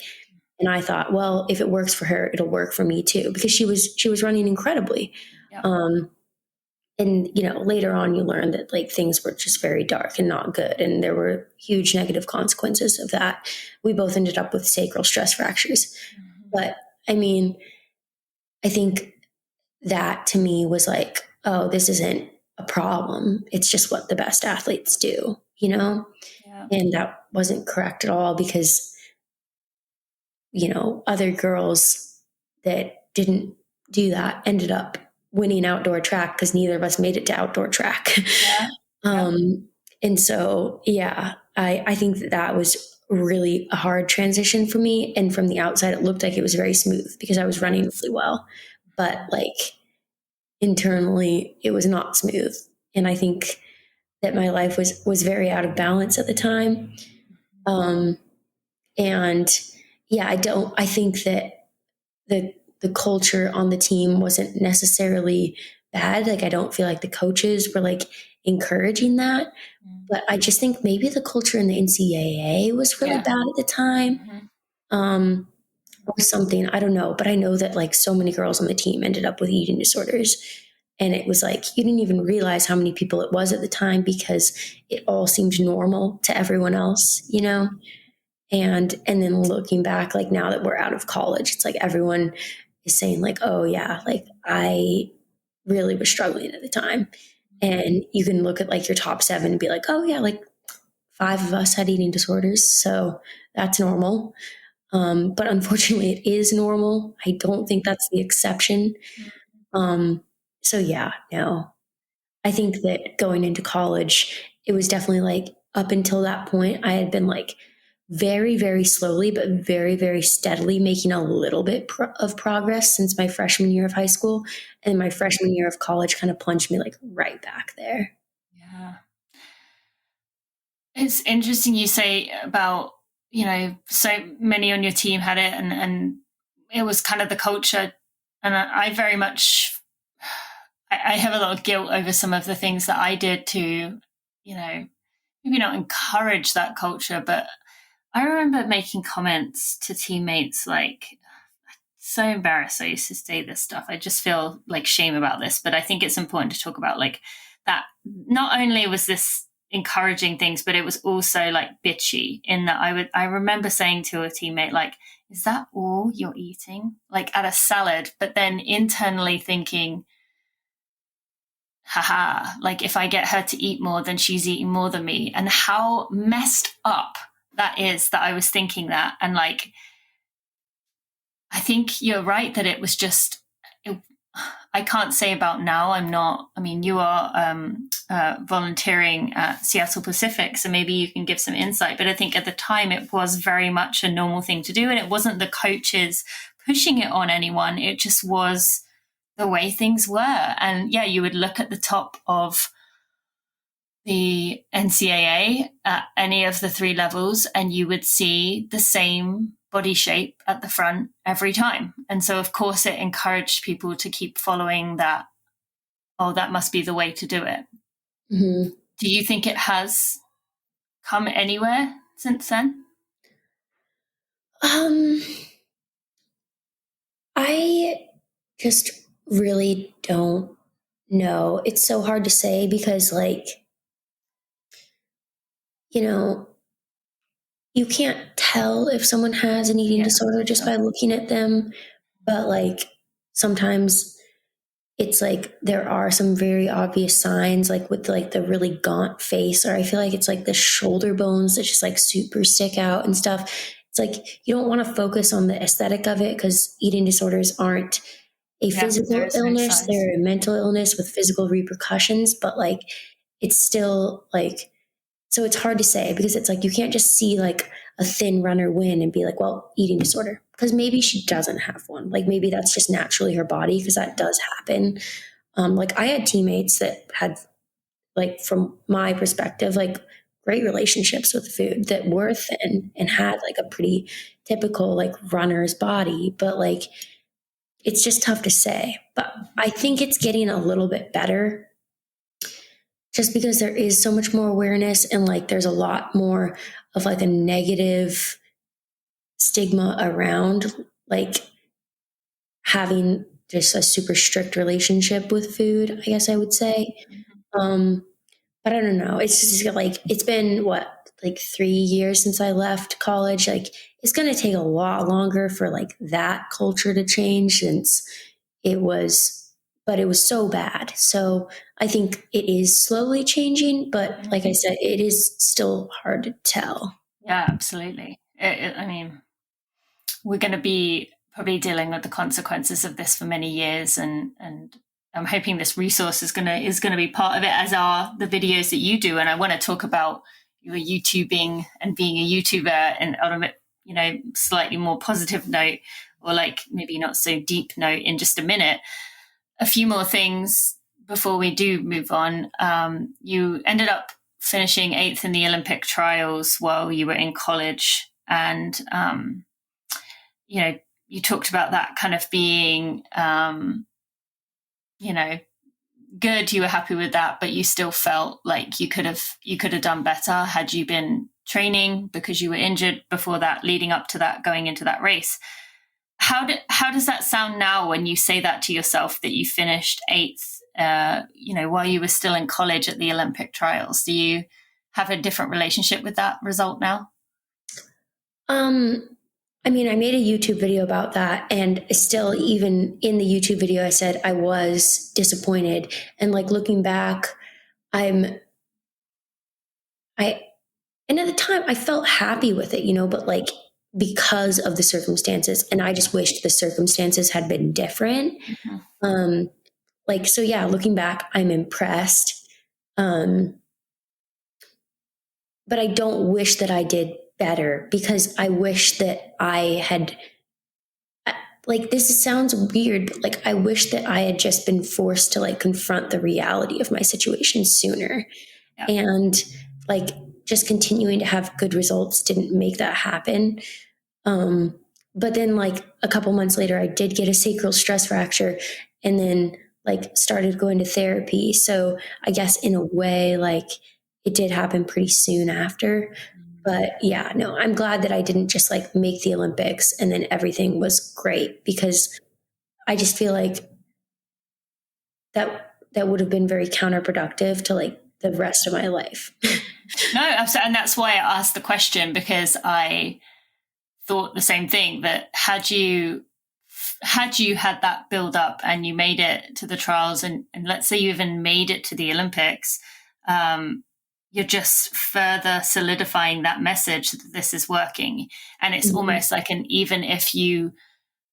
and I thought, well, if it works for her, it'll work for me too, because she was running incredibly. And later on you learn that, like, things were just very dark and not good, and there were huge negative consequences of that. We both ended up with sacral stress fractures. But I mean, I think that to me was like, oh, this isn't a problem, it's just what the best athletes do. And that wasn't correct at all, because other girls that didn't do that ended up winning outdoor track, because neither of us made it to outdoor track. And so, I think that was really a hard transition for me. And from the outside, it looked like it was very smooth because I was running really well. But, like, internally, it was not smooth. And I think that my life was very out of balance at the time. And I think that the culture on the team wasn't necessarily bad. Like, I don't feel like the coaches were, like, encouraging that, but I just think maybe the culture in the NCAA was really bad at the time. Or something, I don't know, but I know that, like, so many girls on the team ended up with eating disorders, and it was like, you didn't even realize how many people it was at the time, because it all seemed normal to everyone else. And then looking back, like, now that we're out of college, it's like everyone is saying, like, oh yeah, like, I really was struggling at the time. And you can look at, like, your top 7 and be like, oh yeah, like 5 of us had eating disorders, so that's normal. But unfortunately, it is normal. I don't think that's the exception. So no, I think that going into college, it was definitely, like, up until that point, I had been, like, very, very slowly, but very, very steadily making a little bit of progress since my freshman year of high school. And my freshman year of college kind of plunged me, like, right back there. Yeah. It's interesting you say about, so many on your team had it, and it was kind of the culture. And I very much, I have a lot of guilt over some of the things that I did to, maybe not encourage that culture, but I remember making comments to teammates like, so embarrassed I used to say this stuff. I just feel like shame about this, but I think it's important to talk about, like, that not only was this encouraging things, but it was also, like, bitchy, in that I remember saying to a teammate, like, is that all you're eating? Like, at a salad, but then internally thinking, haha, like, if I get her to eat more, then she's eating more than me. And how messed up that is, that I was thinking that. And, like, I think you're right that it was just, I can't say about now. You are volunteering at Seattle Pacific, so maybe you can give some insight. But I think at the time it was very much a normal thing to do. And it wasn't the coaches pushing it on anyone. It just was the way things were. And you would look at the top of the NCAA at any of the 3 levels, and you would see the same body shape at the front every time. And so, of course, it encouraged people to keep following that. Oh, that must be the way to do it. Mm-hmm. Do you think it has come anywhere since then? I just really don't know. It's so hard to say because, like, you can't tell if someone has an eating disorder just by looking at them. But, like, sometimes it's like there are some very obvious signs, like with, like, the really gaunt face, or I feel like it's like the shoulder bones that just, like, super stick out and stuff. It's like you don't want to focus on the aesthetic of it, because eating disorders aren't a physical illness. They're a mental illness with physical repercussions, but, like, it's still, like, So it's hard to say because it's like, you can't just see like a thin runner win and be like, well, eating disorder, because maybe she doesn't have one. Like maybe that's just naturally her body, because that does happen. Like I had teammates that had, like, from my perspective, like great relationships with food, that were thin and had like a pretty typical like runner's body, but like it's just tough to say. But I think it's getting a little bit better, just because there is so much more awareness, and like there's a lot more of like a negative stigma around like having just a super strict relationship with food, I guess I would say. Um, but I don't know. It's just like, it's been what, like 3 years since I left college. Like it's going to take a lot longer for like that culture to change, since it was, but it was so bad. So I think it is slowly changing, but like I said, it is still hard to tell. Yeah, absolutely. I mean, we're going to be probably dealing with the consequences of this for many years, and I'm hoping this resource is going to be part of it, as are the videos that you do. And I want to talk about your YouTubing and being a YouTuber, and on a, you know, slightly more positive note, or like maybe not so deep note, in just a minute. A few more things before we do move on. You ended up finishing 8th in the Olympic trials while you were in college, and you know, you talked about that kind of being, you know, good. You were happy with that, but you still felt like you could have done better had you been training, because you were injured before that, leading up to that, going into that race. How does that sound now when you say that to yourself, that you finished 8th, you know, while you were still in college at the Olympic trials? Do you have a different relationship with that result now? I mean, I made a YouTube video about that, and still, even in the YouTube video, I said I was disappointed. And like looking back, and at the time I felt happy with it, but like because of the circumstances, and I just wished the circumstances had been different. Mm-hmm. Like, so yeah, looking back, I'm impressed. But I don't wish that I did better, because I wish that I had, like, this sounds weird, but like I wish that I had just been forced to like confront the reality of my situation sooner. Yeah. And like just continuing to have good results didn't make that happen. But then like a couple months later, I did get a sacral stress fracture, and then like started going to therapy. So I guess in a way, like it did happen pretty soon after. But yeah, no, I'm glad that I didn't just like make the Olympics and then everything was great, because I just feel like that would have been very counterproductive to like the rest of my life. No, absolutely. And that's why I asked the question, because I thought the same thing, that had you had that build up and you made it to the trials, and let's say you even made it to the Olympics, you're just further solidifying that message that this is working. And it's almost like even if you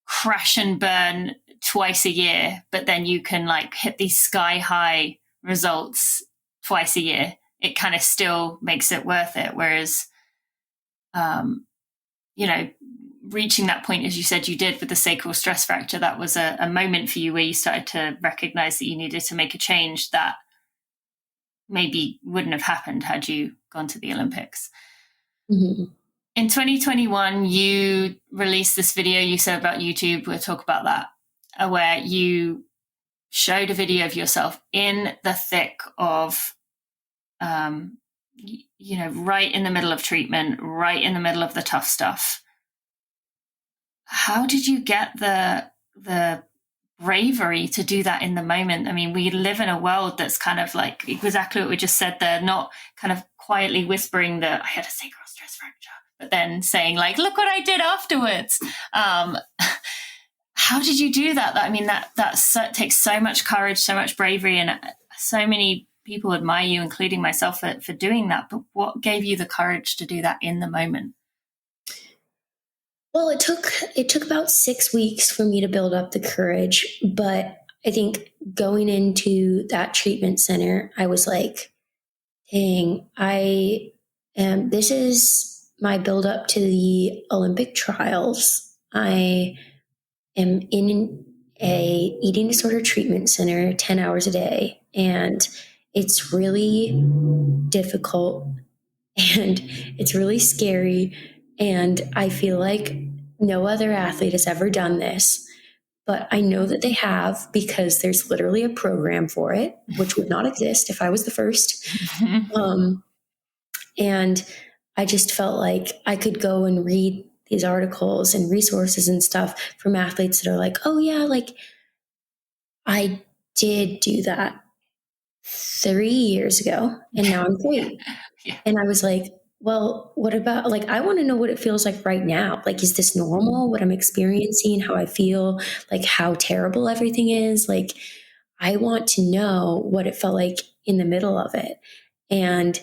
crash and burn twice a year, but then you can like hit these sky high results twice a year, it kind of still makes it worth it. Whereas, reaching that point, as you said you did with the sacral stress fracture, that was a moment for you where you started to recognize that you needed to make a change that maybe wouldn't have happened had you gone to the Olympics. Mm-hmm. In 2021, you released this video you said about YouTube. We'll talk about that, where you showed a video of yourself in the thick of, right in the middle of treatment, right in the middle of the tough stuff. How did you get the bravery to do that in the moment? I mean, we live in a world that's kind of like exactly what we just said there, not kind of quietly whispering that I had a sacral stress fracture, but then saying like, look what I did afterwards. How did you do that? I mean, that takes so much courage, so much bravery, and so many people admire you, including myself, for doing that. But what gave you the courage to do that in the moment? Well, it took about 6 weeks for me to build up the courage, but I think going into that treatment center, I was like, Dang, this is my build up to the Olympic trials. I am in a eating disorder treatment center 10 hours a day, and it's really difficult and it's really scary. And I feel like no other athlete has ever done this, but I know that they have because there's literally a program for it, which would not exist if I was the first. And I just felt like I could go and read these articles and resources and stuff from athletes that are like, oh, yeah, like I did do that 3 years ago and now I'm great. Yeah. And I was like, well, what about, like, I want to know what it feels like right now. Like, is this normal, what I'm experiencing, how I feel, like how terrible everything is? Like, I want to know what it felt like in the middle of it. And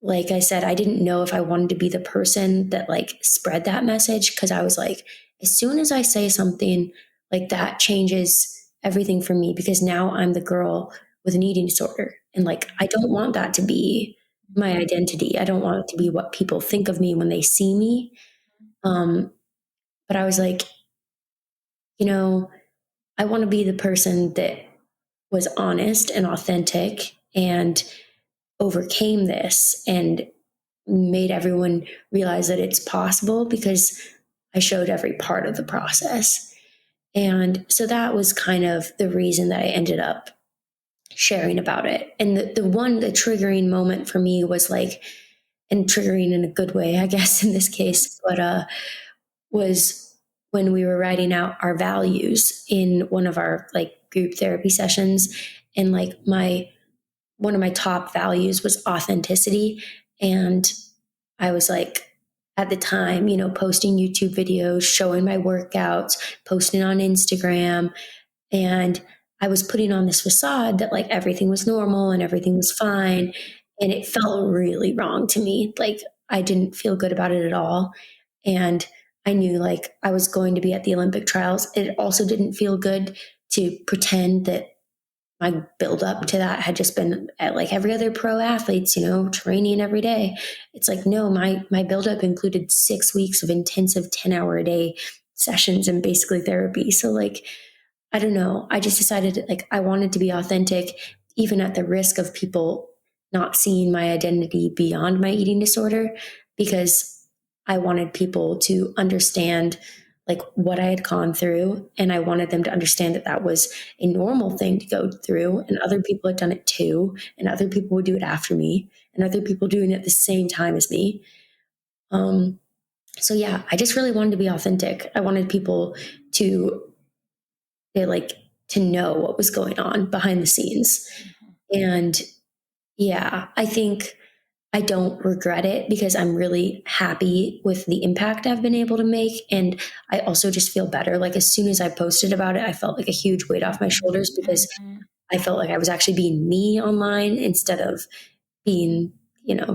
like I said, I didn't know if I wanted to be the person that like spread that message, because I was like, as soon as I say something like that changes everything for me, because now I'm the girl with an eating disorder. And like, I don't want that to be my identity. I don't want it to be what people think of me when they see me. But I was like, I want to be the person that was honest and authentic and overcame this and made everyone realize that it's possible, because I showed every part of the process. And so that was kind of the reason that I ended up sharing about it. And the triggering moment for me was like, and triggering in a good way, I guess, in this case, but was when we were writing out our values in one of our like group therapy sessions. And like one of my top values was authenticity. And I was like, at the time, posting YouTube videos, showing my workouts, posting on Instagram. And I was putting on this facade that like everything was normal and everything was fine. And it felt really wrong to me. Like I didn't feel good about it at all. And I knew like I was going to be at the Olympic trials. It also didn't feel good to pretend that my build up to that had just been at like every other pro athletes, training every day. It's like, no, my build up included 6 weeks of intensive 10-hour a day sessions and basically therapy. So like, I don't know. I just decided like I wanted to be authentic, even at the risk of people not seeing my identity beyond my eating disorder, because I wanted people to understand like what I had gone through. And I wanted them to understand that that was a normal thing to go through. And other people had done it too. And other people would do it after me, and other people doing it at the same time as me. So yeah, I just really wanted to be authentic. I wanted people to know what was going on behind the scenes. And yeah, I think I don't regret it, because I'm really happy with the impact I've been able to make. And I also just feel better. Like as soon as I posted about it, I felt like a huge weight off my shoulders, because I felt like I was actually being me online instead of being,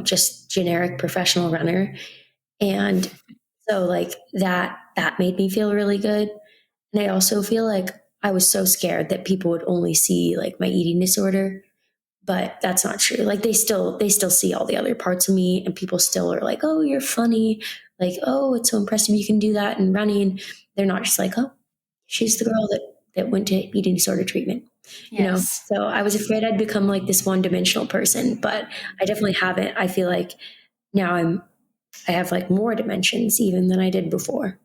just generic professional runner. And so like that made me feel really good. And I also feel like I was so scared that people would only see like my eating disorder, but that's not true. Like they still see all the other parts of me, and people still are like, oh, you're funny. Like, oh, it's so impressive you can do that in running. They're not just like, oh, she's the girl that went to eating disorder treatment. Yes. So I was afraid I'd become like this one-dimensional person, but I definitely haven't. I feel like now I have like more dimensions even than I did before.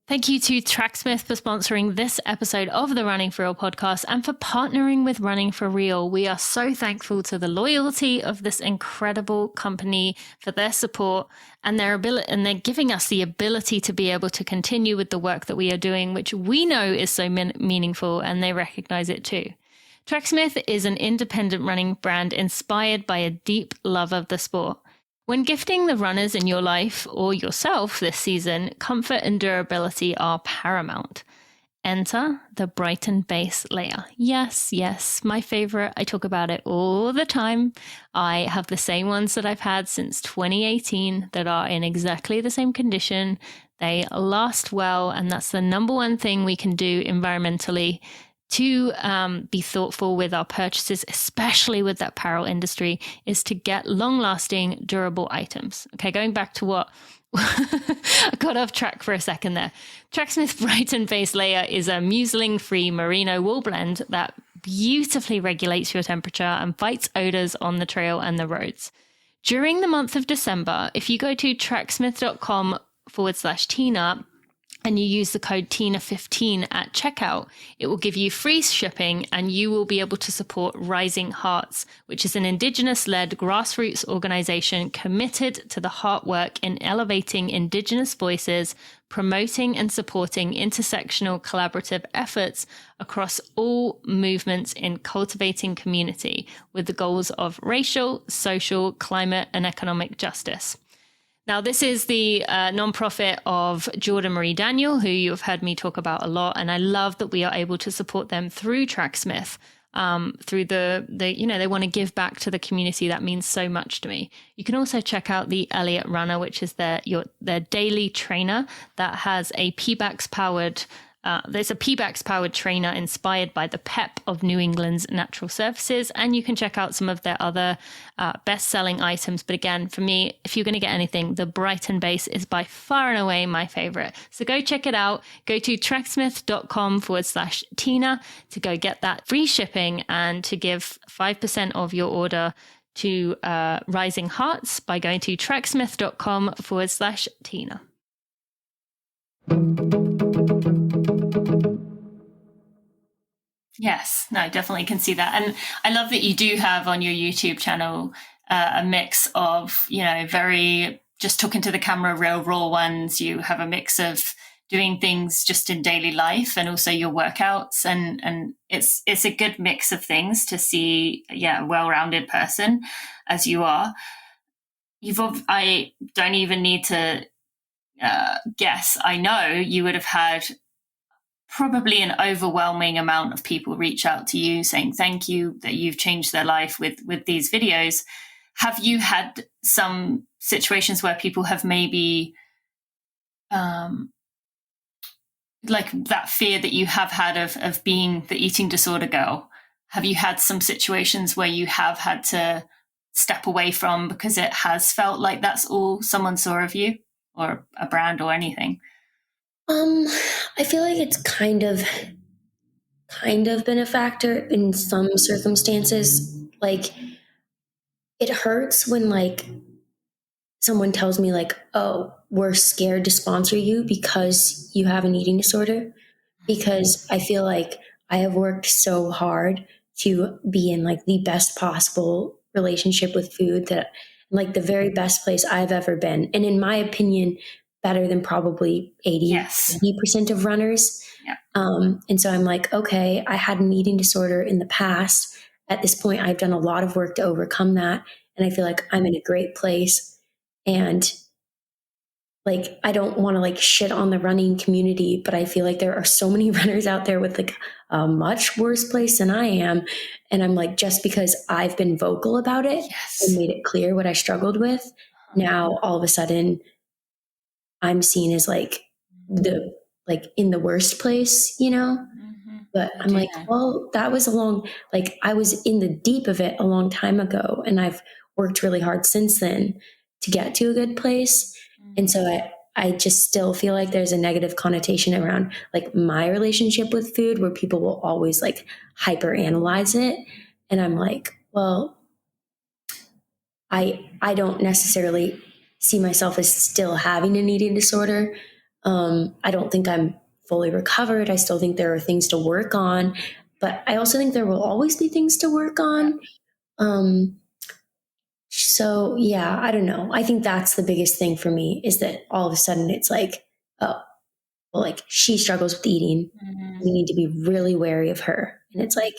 Thank you to Tracksmith for sponsoring this episode of the Running for Real podcast and for partnering with Running for Real. We are so thankful to the loyalty of this incredible company for their support and their ability, and they're giving us the ability to be able to continue with the work that we are doing, which we know is so meaningful, and they recognize it too. Tracksmith is an independent running brand inspired by a deep love of the sport. When gifting the runners in your life or yourself this season, comfort and durability are paramount. Enter the Brighton base layer. Yes, my favorite. I talk about it all the time. I have the same ones that I've had since 2018 that are in exactly the same condition. They last well, and that's the number one thing we can do environmentally to be thoughtful with our purchases, especially with that apparel industry, is to get long-lasting, durable items. Okay, going back to what I got off track for a second there. Tracksmith Brighton Base Layer is a mucilin-free merino wool blend that beautifully regulates your temperature and fights odors on the trail and the roads. During the month of December, if you go to tracksmith.com/Tina and you use the code TINA15 at checkout, it will give you free shipping and you will be able to support Rising Hearts, which is an Indigenous-led grassroots organization committed to the heart work in elevating Indigenous voices, promoting and supporting intersectional collaborative efforts across all movements in cultivating community with the goals of racial, social, climate, and economic justice. Now, this is the nonprofit of Jordan Marie Daniel, who you have heard me talk about a lot. And I love that we are able to support them through Tracksmith, through they want to give back to the community. That means so much to me. You can also check out the Elliott Runner, which is their daily trainer that has a PBAX powered there's a PBAX powered trainer inspired by the PEP of New England's natural surfaces. And you can check out some of their other best selling items. But again, for me, if you're going to get anything, the Brighton base is by far and away my favorite. So go check it out. Go to tracksmith.com/Tina to go get that free shipping and to give 5% of your order to Rising Hearts by going to tracksmith.com/Tina. Yes, no, definitely can see that. And I love that you do have on your YouTube channel a mix of, very just talking to the camera, real raw ones. You have a mix of doing things just in daily life and also your workouts. And it's a good mix of things to see, a well-rounded person as you are. I don't even need to guess. I know you would have had probably an overwhelming amount of people reach out to you saying thank you, that you've changed their life with these videos. Have you had some situations where people have maybe like that fear that you have had of being the eating disorder girl? Have you had some situations where you have had to step away from because it has felt like that's all someone saw of you, or a brand or anything? I feel like it's kind of been a factor in some circumstances. Like, it hurts when like someone tells me like, "Oh, we're scared to sponsor you because you have an eating disorder," because I feel like I have worked so hard to be in like the best possible relationship with food, that like the very best place I've ever been. And in my opinion, better than probably 80% of runners. Yeah. And so I'm like, okay, I had an eating disorder in the past. At this point, I've done a lot of work to overcome that. And I feel like I'm in a great place. And like, I don't want to like shit on the running community, but I feel like there are so many runners out there with like a much worse place than I am. And I'm like, just because I've been vocal about it and made it clear what I struggled with, now all of a sudden I'm seen as like in the worst place, but I'm like, well, that was I was in the deep of it a long time ago, and I've worked really hard since then to get to a good place. And so I just still feel like there's a negative connotation around like my relationship with food, where people will always like hyper analyze it. And I'm like, well, I don't necessarily see myself as still having an eating disorder. I don't think I'm fully recovered. I still think there are things to work on, but I also think there will always be things to work on. So yeah, I don't know. I think that's the biggest thing for me, is that all of a sudden it's like, oh, well, like she struggles with eating. We need to be really wary of her. And it's like,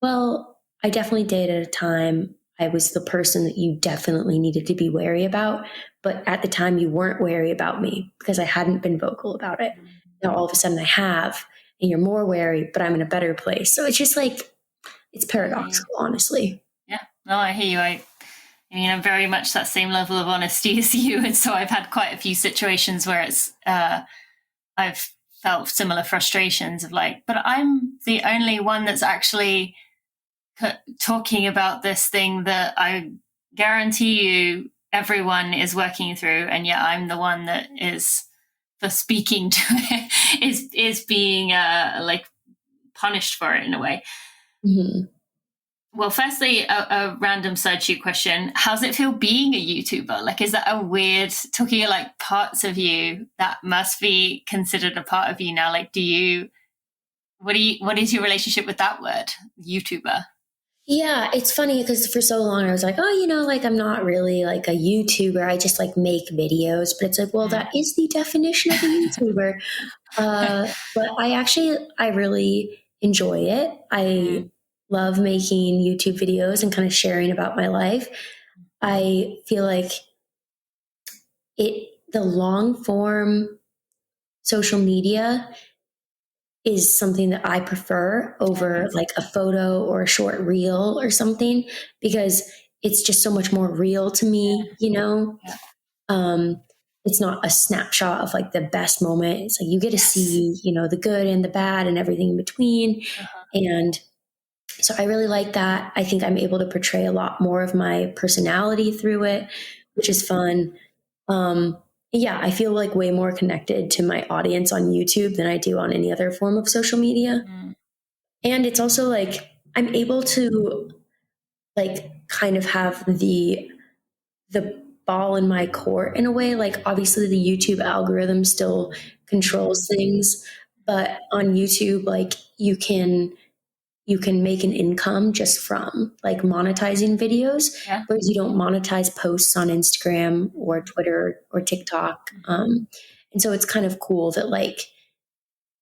well, I definitely did at a time. I was the person that you definitely needed to be wary about. But at the time you weren't wary about me because I hadn't been vocal about it. Now all of a sudden I have, and you're more wary, but I'm in a better place. So it's just like, it's paradoxical, honestly. Yeah, no, I hear you. I mean, I'm very much that same level of honesty as you. And so I've had quite a few situations where it's, I've felt similar frustrations of like, but I'm the only one that's actually talking about this thing that I guarantee you everyone is working through, and yet I'm the one that is, for speaking to it, is being like punished for it in a way. Mm-hmm. Well, firstly, a random side shoot question. How's it feel being a YouTuber? Like, is that a weird, talking of like parts of you that must be considered a part of you now? Like, what is your relationship with that word, YouTuber? Yeah, it's funny because for so long I was like, oh, like I'm not really like a YouTuber. I just like make videos. But it's like, well, that is the definition of a YouTuber. But I really enjoy it. I love making YouTube videos and kind of sharing about my life. I feel like the long form social media is something that I prefer over like a photo or a short reel or something, because it's just so much more real to me, Yeah. It's not a snapshot of like the best moment. It's like you get to see, the good and the bad and everything in between. And so I really like that. I think I'm able to portray a lot more of my personality through it, which is fun. Yeah, I feel like way more connected to my audience on YouTube than I do on any other form of social media. And it's also like I'm able to like kind of have the ball in my court in a way. Like obviously the YouTube algorithm still controls things, but on YouTube, like you can make an income just from like monetizing videos, whereas you don't monetize posts on Instagram or Twitter or TikTok. And so it's kind of cool that like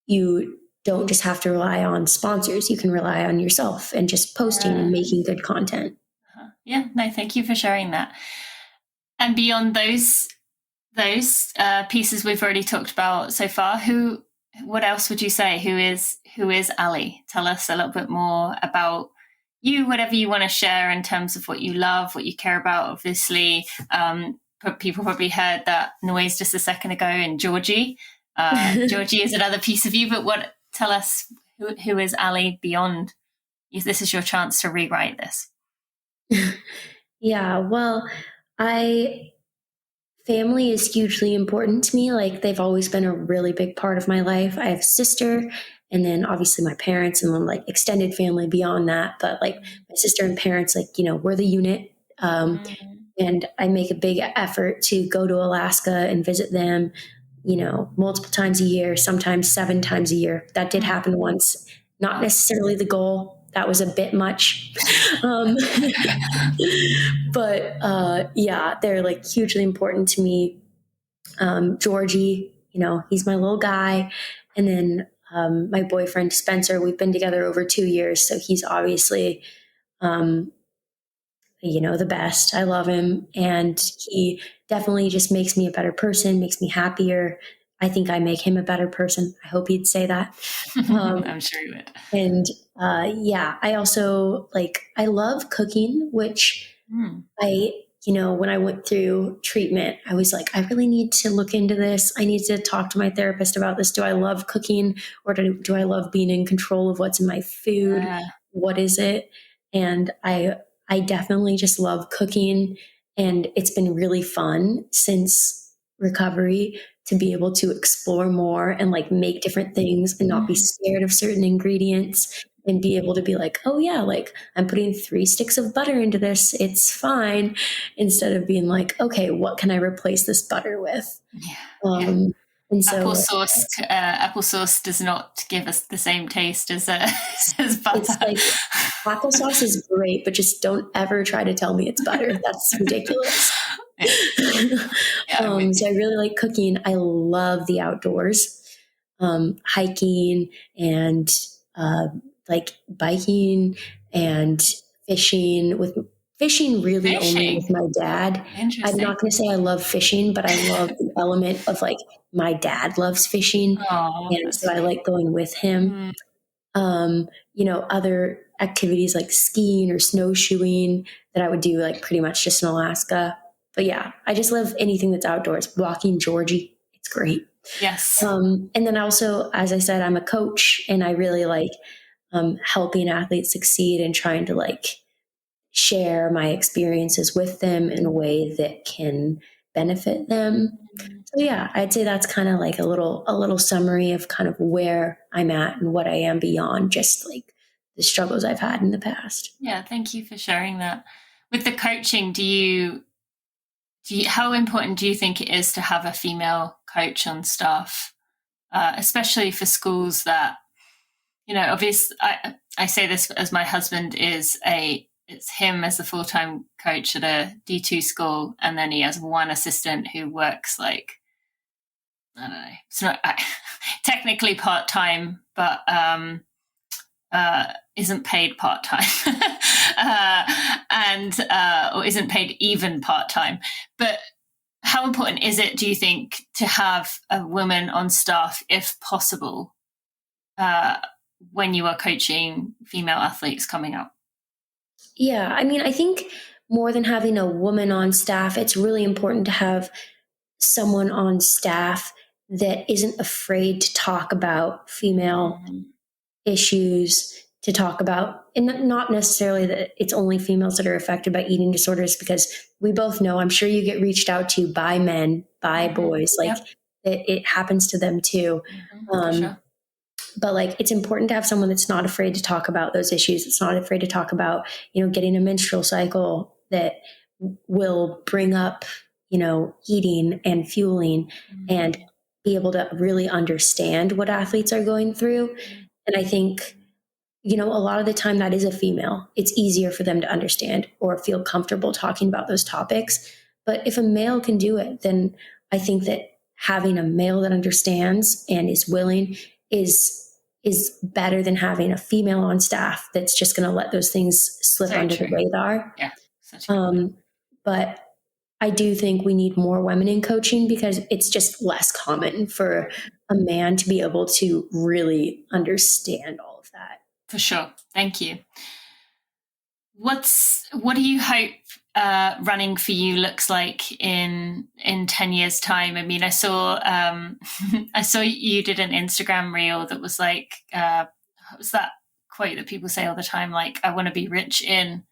you don't just have to rely on sponsors. You can rely on yourself and just posting and making good content. Yeah, no, thank you for sharing that. And beyond those pieces we've already talked about so far, what else would you say? Who is Allie? Tell us a little bit more about you, whatever you want to share in terms of what you love, what you care about. Obviously, people probably heard that noise just a second ago in Georgie. Georgie is another piece of you, but tell us who is Allie beyond? This is your chance to rewrite this. Yeah, well, family is hugely important to me. Like they've always been a really big part of my life. I have a sister, and then obviously my parents, and then like extended family beyond that. But like my sister and parents, like, we're the unit. And I make a big effort to go to Alaska and visit them, multiple times a year, sometimes 7 times a year. That did happen once. Not necessarily the goal. That was a bit much. But yeah, they're like hugely important to me. Georgie, he's my little guy. And then my boyfriend, Spencer, we've been together over 2 years. So he's obviously, the best. I love him. And he definitely just makes me a better person, makes me happier. I think I make him a better person. I hope he'd say that. I'm sure he would. And yeah, I also I love cooking, which when I went through treatment, I was like, I really need to look into this. I need to talk to my therapist about this. Do I love cooking, or do I love being in control of what's in my food? What is it? And I definitely just love cooking. And it's been really fun since recovery to be able to explore more and make different things and not be scared of certain ingredients, and be able to be like, oh yeah, I'm putting 3 sticks of butter into this. It's fine. Instead of being like, okay, what can I replace this butter with? And so applesauce does not give us the same taste as butter. It's applesauce is great, but just don't ever try to tell me it's butter. That's ridiculous. So I really like cooking. I love the outdoors, hiking and biking and fishing. Only with my dad. I'm not going to say I love fishing, but I love the element of my dad loves fishing, and so I like going with him. Other activities like skiing or snowshoeing that I would do pretty much just in Alaska. But yeah, I just love anything that's outdoors. Walking Georgie, it's great. Yes. And then also, as I said, I'm a coach, and I really like helping athletes succeed and trying to like share my experiences with them in a way that can benefit them. So yeah, I'd say that's kind of like a little summary of kind of where I'm at and what I am beyond just like the struggles I've had in the past. Yeah, thank you for sharing that. With the coaching, how important do you think it is to have a female coach on staff, especially for schools that, obviously, I say this as my husband it's him as the full-time coach at a D2 school, and then he has one assistant who works like, I don't know, it's not technically part-time, but isn't paid part-time or isn't paid even part-time. But how important is it, do you think, to have a woman on staff if possible when you are coaching female athletes coming up? Yeah, I mean, I think more than having a woman on staff, it's really important to have someone on staff that isn't afraid to talk about female issues, to talk about, and not necessarily that it's only females that are affected by eating disorders, because we both know, I'm sure you get reached out to by men, by boys, like it happens to them too. For sure. But like, it's important to have someone that's not afraid to talk about those issues. It's not afraid to talk about, getting a menstrual cycle, that will bring up, eating and fueling, and be able to really understand what athletes are going through. And I think, a lot of the time that is a female. It's easier for them to understand or feel comfortable talking about those topics. But if a male can do it, then I think that having a male that understands and is willing is better than having a female on staff that's just going to let those things slip under the radar. Yeah, such a good point. But I do think we need more women in coaching, because it's just less common for a man to be able to really understand all of that. For sure. Thank you. What do you hope running for you looks like in 10 years time? I mean, I saw you did an Instagram reel that was like, what was that quote that people say all the time? Like, I want to be rich in,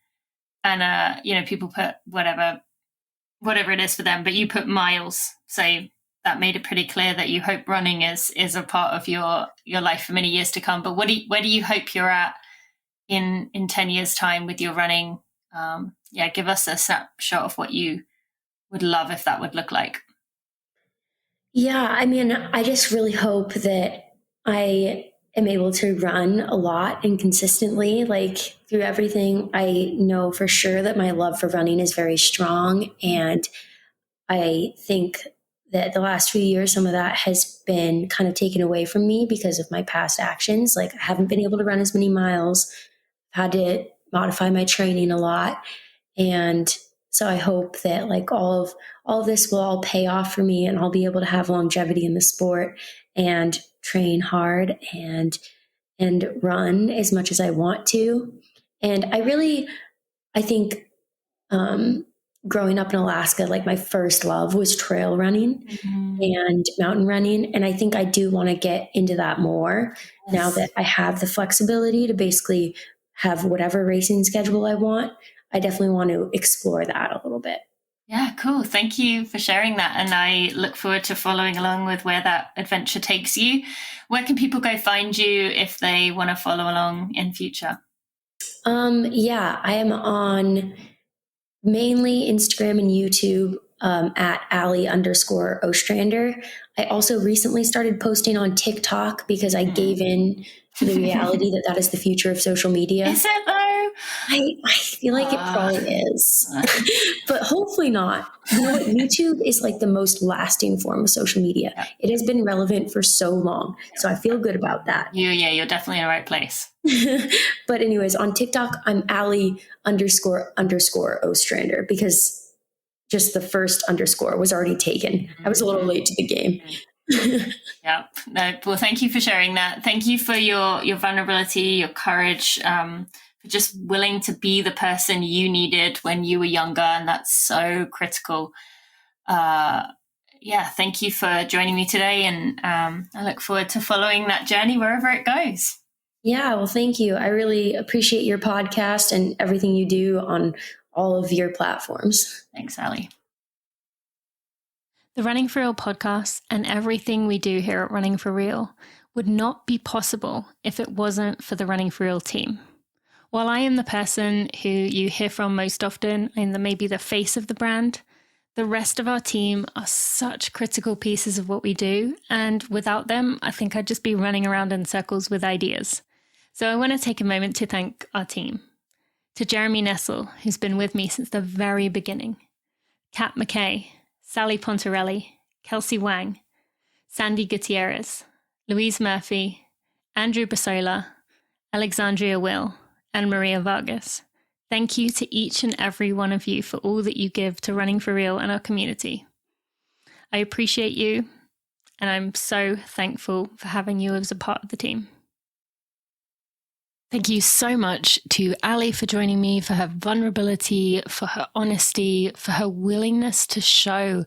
and people put whatever it is for them, but you put miles. So that made it pretty clear that you hope running is a part of your life for many years to come. But where do you hope you're at in 10 years time with your running? Give us a snapshot of what you would love if that would look like. Yeah, I mean, I just really hope that I am able to run a lot and consistently, like through everything. I know for sure that my love for running is very strong, and I think that the last few years, some of that has been kind of taken away from me because of my past actions. Like, I haven't been able to run as many miles, had to modify my training a lot. And so I hope that like all of this will all pay off for me, and I'll be able to have longevity in the sport and train hard and run as much as I want to. And I think growing up in Alaska, like my first love was trail running and mountain running. And I think I do want to get into that more now that I have the flexibility to basically have whatever racing schedule I want. I definitely want to explore that a little bit. Yeah, cool. Thank you for sharing that. And I look forward to following along with where that adventure takes you. Where can people go find you if they want to follow along in future? I am on mainly Instagram and YouTube at Allie_Ostrander. I also recently started posting on TikTok because I gave in to the reality that is the future of social media. Is it though? I feel like it probably is, but hopefully not. You know what? YouTube is like the most lasting form of social media. Yeah. It has been relevant for so long. So I feel good about that. You're definitely in the right place. But anyways, on TikTok, I'm Allie_Ostrander because just the first underscore was already taken. I was a little late to the game. Yeah. No, well, thank you for sharing that. Thank you for your vulnerability, your courage, for just willing to be the person you needed when you were younger. And that's so critical. Yeah, thank you for joining me today. And I look forward to following that journey wherever it goes. Yeah, well, thank you. I really appreciate your podcast and everything you do on all of your platforms. Thanks, Allie. The Running for Real podcast and everything we do here at Running for Real would not be possible if it wasn't for the Running for Real team. While I am the person who you hear from most often and maybe the face of the brand, the rest of our team are such critical pieces of what we do. And without them, I think I'd just be running around in circles with ideas. So I want to take a moment to thank our team. To Jeremy Nessel, who's been with me since the very beginning. Kat McKay, Sally Pontarelli, Kelsey Wang, Sandy Gutierrez, Louise Murphy, Andrew Basola, Alexandria Will, and Maria Vargas. Thank you to each and every one of you for all that you give to Running for Real and our community. I appreciate you, and I'm so thankful for having you as a part of the team. Thank you so much to Allie for joining me, for her vulnerability, for her honesty, for her willingness to show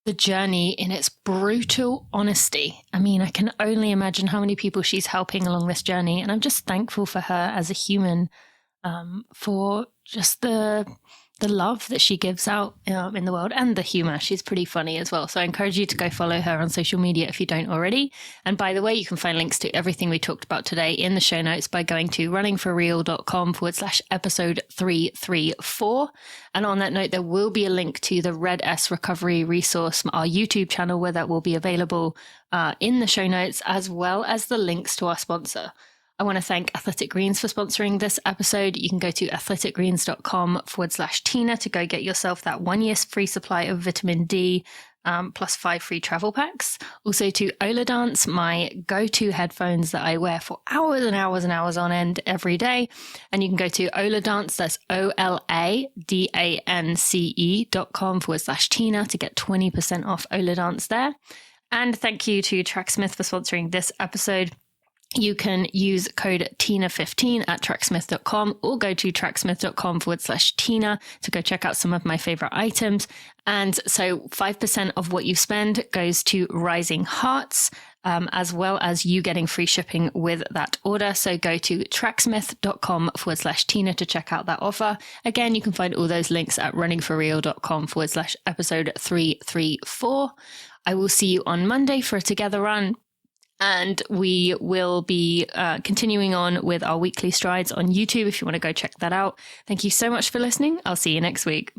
the journey in its brutal honesty. I mean, I can only imagine how many people she's helping along this journey. And I'm just thankful for her as a human, for just the love that she gives out in the world, and the humor. She's pretty funny as well. So I encourage you to go follow her on social media if you don't already. And by the way, you can find links to everything we talked about today in the show notes by going to runningforreal.com/episode 334. And on that note, there will be a link to the Red S Recovery resource, our YouTube channel, where that will be available in the show notes, as well as the links to our sponsor. I want to thank Athletic Greens for sponsoring this episode. You can go to athleticgreens.com/Tina to go get yourself that 1 year free supply of vitamin D, plus 5 free travel packs. Also to Örlö, my go-to headphones that I wear for hours and hours and hours on end every day. And you can go to Örlö, that's OLADANCE.com/Tina to get 20% off Örlö there. And thank you to Tracksmith for sponsoring this episode. You can use code TINA15 at tracksmith.com or go to tracksmith.com/Tina to go check out some of my favorite items. And so 5% of what you spend goes to Rising Hearts, as well as you getting free shipping with that order. So go to tracksmith.com/Tina to check out that offer. Again, you can find all those links at runningforreal.com/episode 334. I will see you on Monday for a Together Run. And we will be continuing on with our weekly strides on YouTube if you want to go check that out. Thank you so much for listening. I'll see you next week.